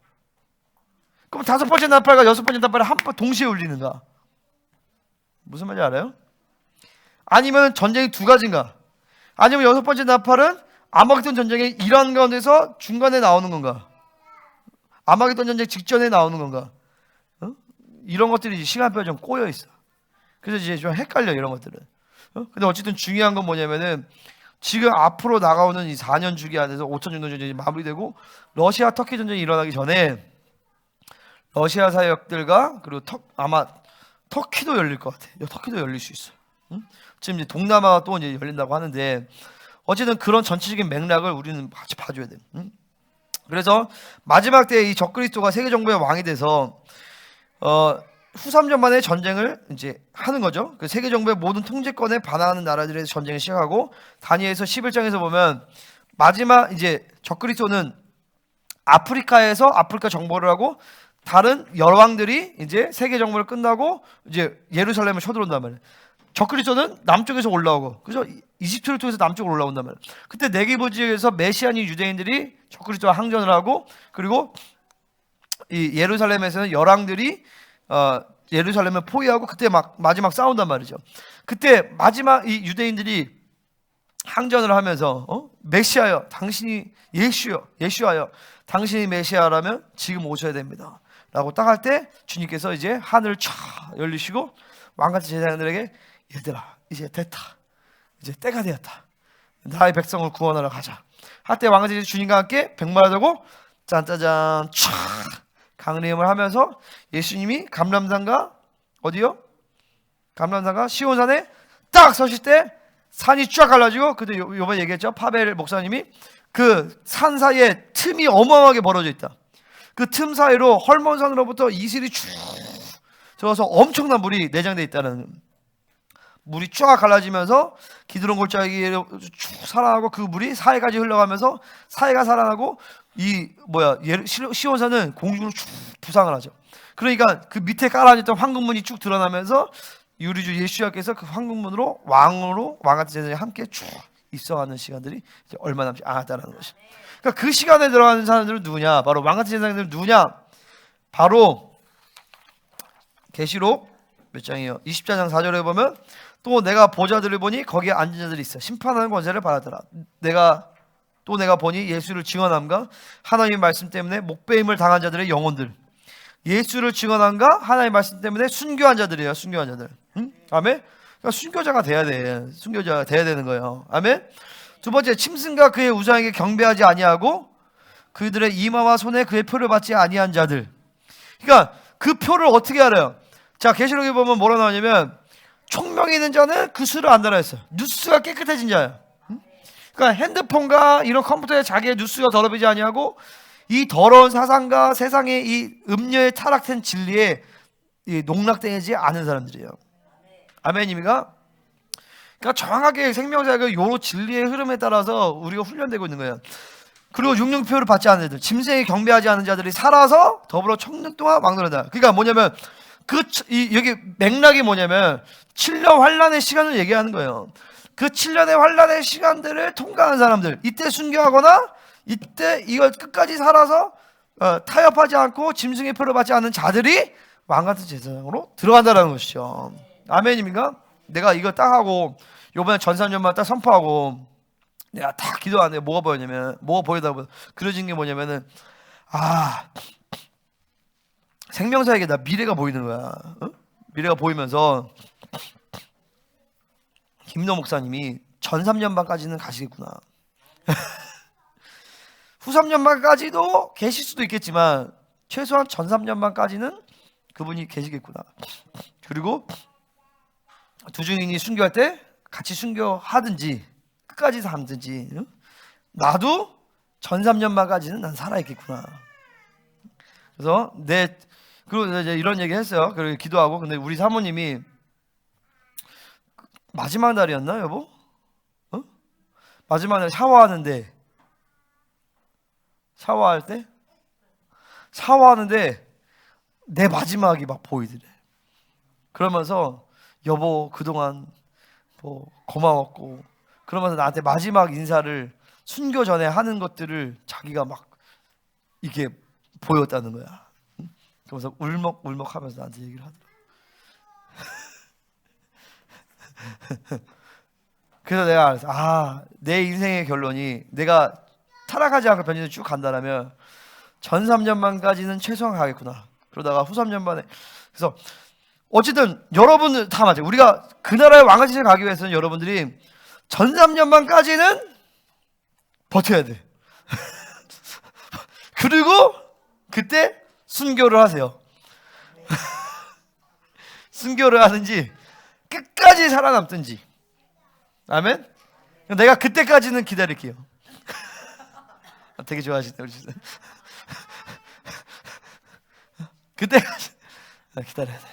그럼 다섯 번째 나팔과 여섯 번째 나팔이 한 번 동시에 울리는가? 무슨 말인지 알아요? 아니면 전쟁이 두 가지인가? 아니면 여섯 번째 나팔은 아마겟돈 전쟁의 일환 가운데서 중간에 나오는 건가? 아마겟돈 전쟁 직전에 나오는 건가? 이런 것들이 시간표에 좀 꼬여 있어. 그래서 이제 좀 헷갈려, 이런 것들은. 근데 어쨌든 중요한 건 뭐냐면은 지금 앞으로 나가오는 이 4년 주기 안에서 5천 정도 전쟁이 마무리되고 러시아 터키 전쟁이 일어나기 전에 러시아 사역들과 그리고 아마 터키도 열릴 것 같아. 터키도 열릴 수 있어. 지금 이제 동남아가 또 이제 열린다고 하는데 어쨌든 그런 전체적인 맥락을 우리는 같이 봐줘야 돼. 그래서 마지막 때에 이 적그리스도가 세계 정부의 왕이 돼서 후삼전만의 전쟁을 이제 하는 거죠. 그 세계 정부의 모든 통제권에 반항하는 나라들에서 전쟁을 시작하고 다니엘서 11장에서 보면 마지막 이제 적그리스도는 아프리카에서 아프리카 정벌을 하고 다른 여왕들이 이제 세계 정벌을 끝나고 이제 예루살렘을 쳐들어온단 말이에요. 적그리스도는 남쪽에서 올라오고, 그죠? 이집트를 통해서 남쪽으로 올라온단 말이에요. 그때 네게부 지역에서 메시아니 유대인들이 적그리스도와 항전을 하고, 그리고 이 예루살렘에서는 열왕들이 예루살렘을 포위하고 그때 막 마지막 싸운단 말이죠. 그때 마지막 이 유대인들이 항전을 하면서 메시아여, 당신이 예수하여 당신이 메시아라면 지금 오셔야 됩니다 라고 딱 할 때 주님께서 이제 하늘을 쫙 열리시고 왕같은 제사장들에게 얘들아 이제 됐다, 이제 때가 되었다, 나의 백성을 구원하러 가자 할 때 왕같은 주님과 함께 백마하고 짠짜잔 촥 강림을 하면서 예수님이 감람산과 어디요? 감람산과 시온산에 딱 서실 때 산이 쫙 갈라지고, 그때 요번에 얘기했죠, 파벨 목사님이 그 산 사이에 틈이 어마어마하게 벌어져 있다. 그 틈 사이로 헐몬산으로부터 이슬이 쭉 들어서 엄청난 물이 내장되어 있다는, 물이 쫙 갈라지면서 기드론 골짜기로 쭉 살아나고 그 물이 사해까지 흘러가면서 사해가 살아나고 이 시온산은 공중으로 쭉 부상을 하죠. 그러니까 그 밑에 깔아졌던 황금문이 쭉 드러나면서 우리 주 예수님께서 그 황금문으로 왕같은 제사장이 함께 쭉 입성하는 시간들이 이제 얼마 남지 않았다는 것이. 그러니까 그 시간에 들어가는 사람들은 누구냐? 바로 왕같은 제사장들은 누구냐? 바로 계시록 몇 장이에요? 20장 4절에 보면 또 내가 보좌들을 보니 거기에 앉은 자들이 있어 심판하는 권세를 받았더라. 내가 보니 예수를 증언함과 하나님의 말씀 때문에 목배임을 당한 자들의 영혼들, 예수를 증언함과 하나님의 말씀 때문에 순교한 자들이에요. 순교한 자들. 응? 아멘. 그러니까 순교자가 돼야 돼. 순교자가 돼야 되는 거예요. 아멘. 두 번째, 짐승과 그의 우상에게 경배하지 아니하고 그들의 이마와 손에 그의 표를 받지 아니한 자들. 그러니까 그 표를 어떻게 알아요? 자, 계시록에 보면 뭐라 나오냐면 총명이 있는 자는 그 수를 안다라 했어요. 뉴스가 깨끗해진 자예요. 그러니까 핸드폰과 이런 컴퓨터에 자기의 뉴스가 더럽히지 아니하고 이 더러운 사상과 세상의 이 음녀에 타락된 진리에 농락되지 않은 사람들이에요. 아멘입니까? 그러니까 정확하게 생명사역의 요 진리의 흐름에 따라서 우리가 훈련되고 있는 거예요. 그리고 육령표를 받지 않는 자들, 짐승에게 경배하지 않는 자들이 살아서 더불어 천년 동안 왕노래다. 그러니까 뭐냐면 여기 맥락이 뭐냐면 7년 환란의 시간을 얘기하는 거예요. 그 7년의 환란의 시간들을 통과한 사람들, 이때 순교하거나 이때 이걸 끝까지 살아서 타협하지 않고 짐승의 표를 받지 않는 자들이 왕같은 제사장으로 들어간다는 것이죠. 아멘입니까? 내가 이거 딱 하고 요번에 전산년만 딱 선포하고 내가 딱 기도하는데 뭐가 보이다 보면 그려진 게 뭐냐면은 생명사에게 나 미래가 보이는 거야. 미래가 보이면서 김노 목사님이 전 3년반까지는 가시겠구나. 후 3년반까지도 계실 수도 있겠지만 최소한 전 3년반까지는 그분이 계시겠구나. 그리고 두 증인이 순교할 때 같이 순교하든지 끝까지 살든지 나도 전 3년반까지는 난 살아있겠구나. 그래서 그리고 이제 이런 얘기 했어요. 그리고 기도하고. 근데 우리 사모님이 마지막 날이었나 여보? 마지막 날 샤워하는데 내 마지막이 막 보이더래. 그러면서 여보 그동안 뭐 고마웠고, 그러면서 나한테 마지막 인사를 순교 전에 하는 것들을 자기가 막 이게 보였다는 거야. 그러면서 울먹울먹하면서 나한테 얘기를 하더라. 그래서 내가 알았어. 내 인생의 결론이 내가 타락하지 않고 변진을 쭉 간다라면 전 3년만까지는 최소한 가겠구나. 그러다가 후 3년만에 그래서 어쨌든 여러분들 다 맞아요. 우리가 그 나라의 왕가지에 가기 위해서는 여러분들이 전 3년만까지는 버텨야 돼. 그리고 그때 순교를 하세요. 순교를 하든지 끝까지 살아남든지. 아멘. 내가 그때까지는 기다릴게요. 되게 좋아하시네 우리 집사. 그때까지 기다려야 돼.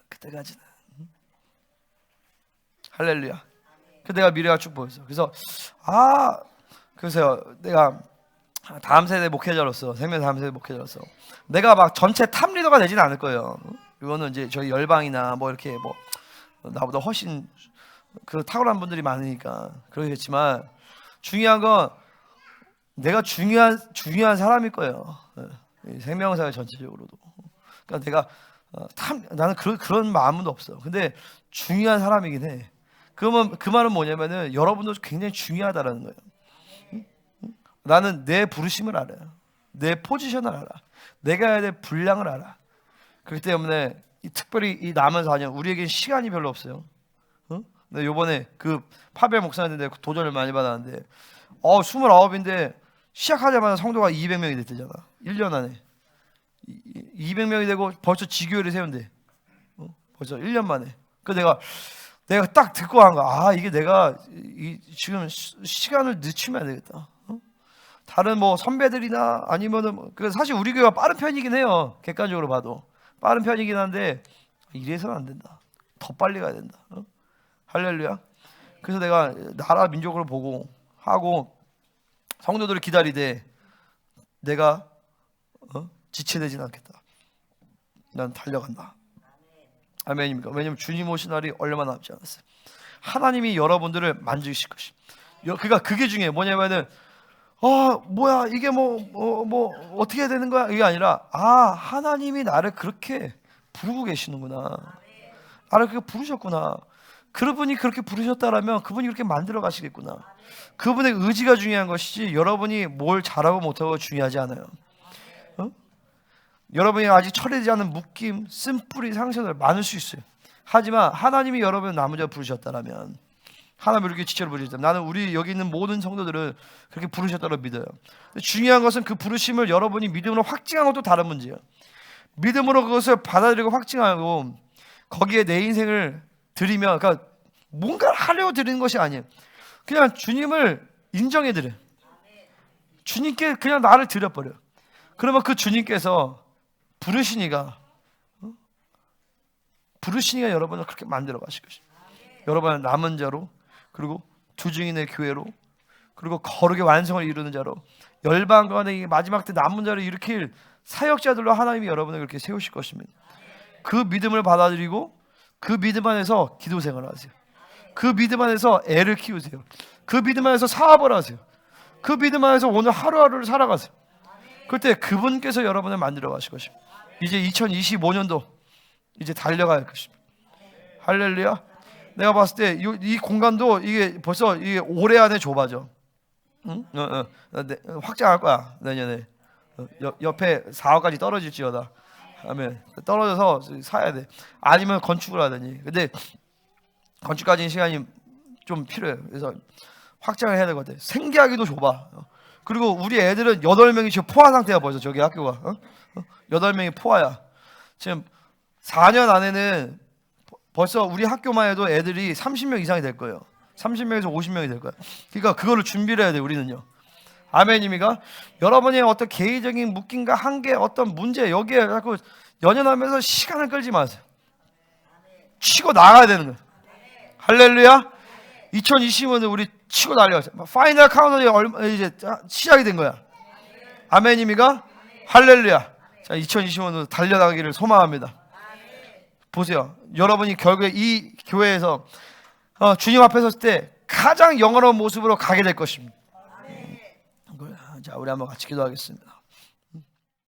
그때까지는. 할렐루야. 그 내가 미래가 쭉 보였어. 그래서 그래서 내가 다음 세대 목회자로서, 생명 다음 세대 목회자로서 내가 막 전체 탑 리더가 되지는 않을 거예요. 이거는 이제 저희 열방이나 뭐 이렇게 뭐 나보다 훨씬 그 탁월한 분들이 많으니까 그러겠지만, 중요한 건 내가 중요한 사람일 거예요. 생명사회 전체적으로도. 그러니까 내가 나는 그런 마음은 없어. 근데 중요한 사람이긴 해. 그러면 그 말은 뭐냐면은 여러분도 굉장히 중요하다라는 거예요. 나는 내 부르심을 알아요. 내 포지션을 알아. 내가 해야 될 분량을 알아. 그렇기 때문에 특별히 이 남은 4년 우리에겐 시간이 별로 없어요. 근데 요번에 그 파벨 목사님한테 도전을 많이 받았는데 29인데 시작하자마자 성도가 200명이 됐대잖아. 1년 안에 200명이 되고 벌써 지교회를 세운대. 벌써 1년 만에. 그 내가 딱 듣고 한 거야. 이게 내가 지금 시간을 늦추면 안 되겠다. 다른 뭐 선배들이나 아니면은 사실 우리 교회가 빠른 편이긴 해요. 객관적으로 봐도 빠른 편이긴 한데 이래서는 안 된다. 더 빨리 가야 된다. 할렐루야. 그래서 내가 나라 민족을 보고 하고 성도들을 기다리되 내가 지체되진 않겠다. 난 달려간다. 아멘입니까? 왜냐하면 주님 오신 날이 얼마 남지 않았어요. 하나님이 여러분들을 만지실 것이. 그러니까 그게 중요해요. 뭐냐면은 뭐야 이게 뭐 어떻게 해야 되는 거야? 이게 아니라 하나님이 나를 그렇게 부르고 계시는구나. 나를 그렇게 부르셨구나. 그분이 그렇게 부르셨다라면 그분이 그렇게 만들어 가시겠구나. 그분의 의지가 중요한 것이지 여러분이 뭘 잘하고 못하고 중요하지 않아요. 여러분이 아직 처리되지 않은 묶임, 쓴뿌리, 상처들 많을 수 있어요. 하지만 하나님이 여러분을 나무자 부르셨다라면, 하나님을 이렇게 지체로 부르셨다면, 나는 우리 여기 있는 모든 성도들을 그렇게 부르셨다고 믿어요. 중요한 것은 그 부르심을 여러분이 믿음으로 확증하는 것도 다른 문제예요. 믿음으로 그것을 받아들이고 확증하고 거기에 내 인생을 드리면, 그러니까 뭔가를 하려고 드리는 것이 아니에요. 그냥 주님을 인정해드려요. 주님께 그냥 나를 드려버려요. 그러면 그 주님께서 부르시니가 여러분을 그렇게 만들어 가실 것입니다. 여러분은 남은 자로, 그리고 두 증인의 교회로, 그리고 거룩의 완성을 이루는 자로, 열방 가운데 마지막 때 남은 자를 일으킬 사역자들로 하나님이 여러분을 그렇게 세우실 것입니다. 그 믿음을 받아들이고 그 믿음 안에서 기도 생활을 하세요. 그 믿음 안에서 애를 키우세요. 그 믿음 안에서 사업을 하세요. 그 믿음 안에서 오늘 하루하루를 살아가세요. 그때 그분께서 여러분을 만들어 가실 것입니다. 이제 2025년도 이제 달려갈 것입니다. 할렐루야. 내가 봤을 때 이 공간도 이게 벌써 이게 올해 안에 좁아져. 확장할 거야 내년에. 옆에 4억까지 떨어질지어다. 아멘. 떨어져서 사야 돼. 아니면 건축을 하더니. 근데 건축까지는 시간이 좀 필요해요. 그래서 확장을 해야 될 것 같아요. 생계하기도 좁아. 그리고 우리 애들은 8명이 지금 포화 상태야. 벌써 저기 학교가 8명이 포화야. 지금 4년 안에는 벌써 우리 학교만 해도 애들이 30명 이상이 될 거예요. 30명에서 50명이 될 거야. 그러니까 그거를 준비를 해야 돼. 우리는요. 아멘입니까? 여러분의 어떤 개인적인 묶임과 한계, 어떤 문제 여기에 자꾸 연연하면서 시간을 끌지 마세요. 치고 나가야 되는 거예요. 할렐루야. 2020년은 우리 치고 날려. 파이널 카운트이 이제 시작이 된 거야. 아멘입니까? 할렐루야. 자, 2020년으로 달려나가기를 소망합니다. 보세요. 여러분이 결국에 이 교회에서 주님 앞에 섰을 때 가장 영원한 모습으로 가게 될 것입니다. 자, 우리 한번 같이 기도하겠습니다.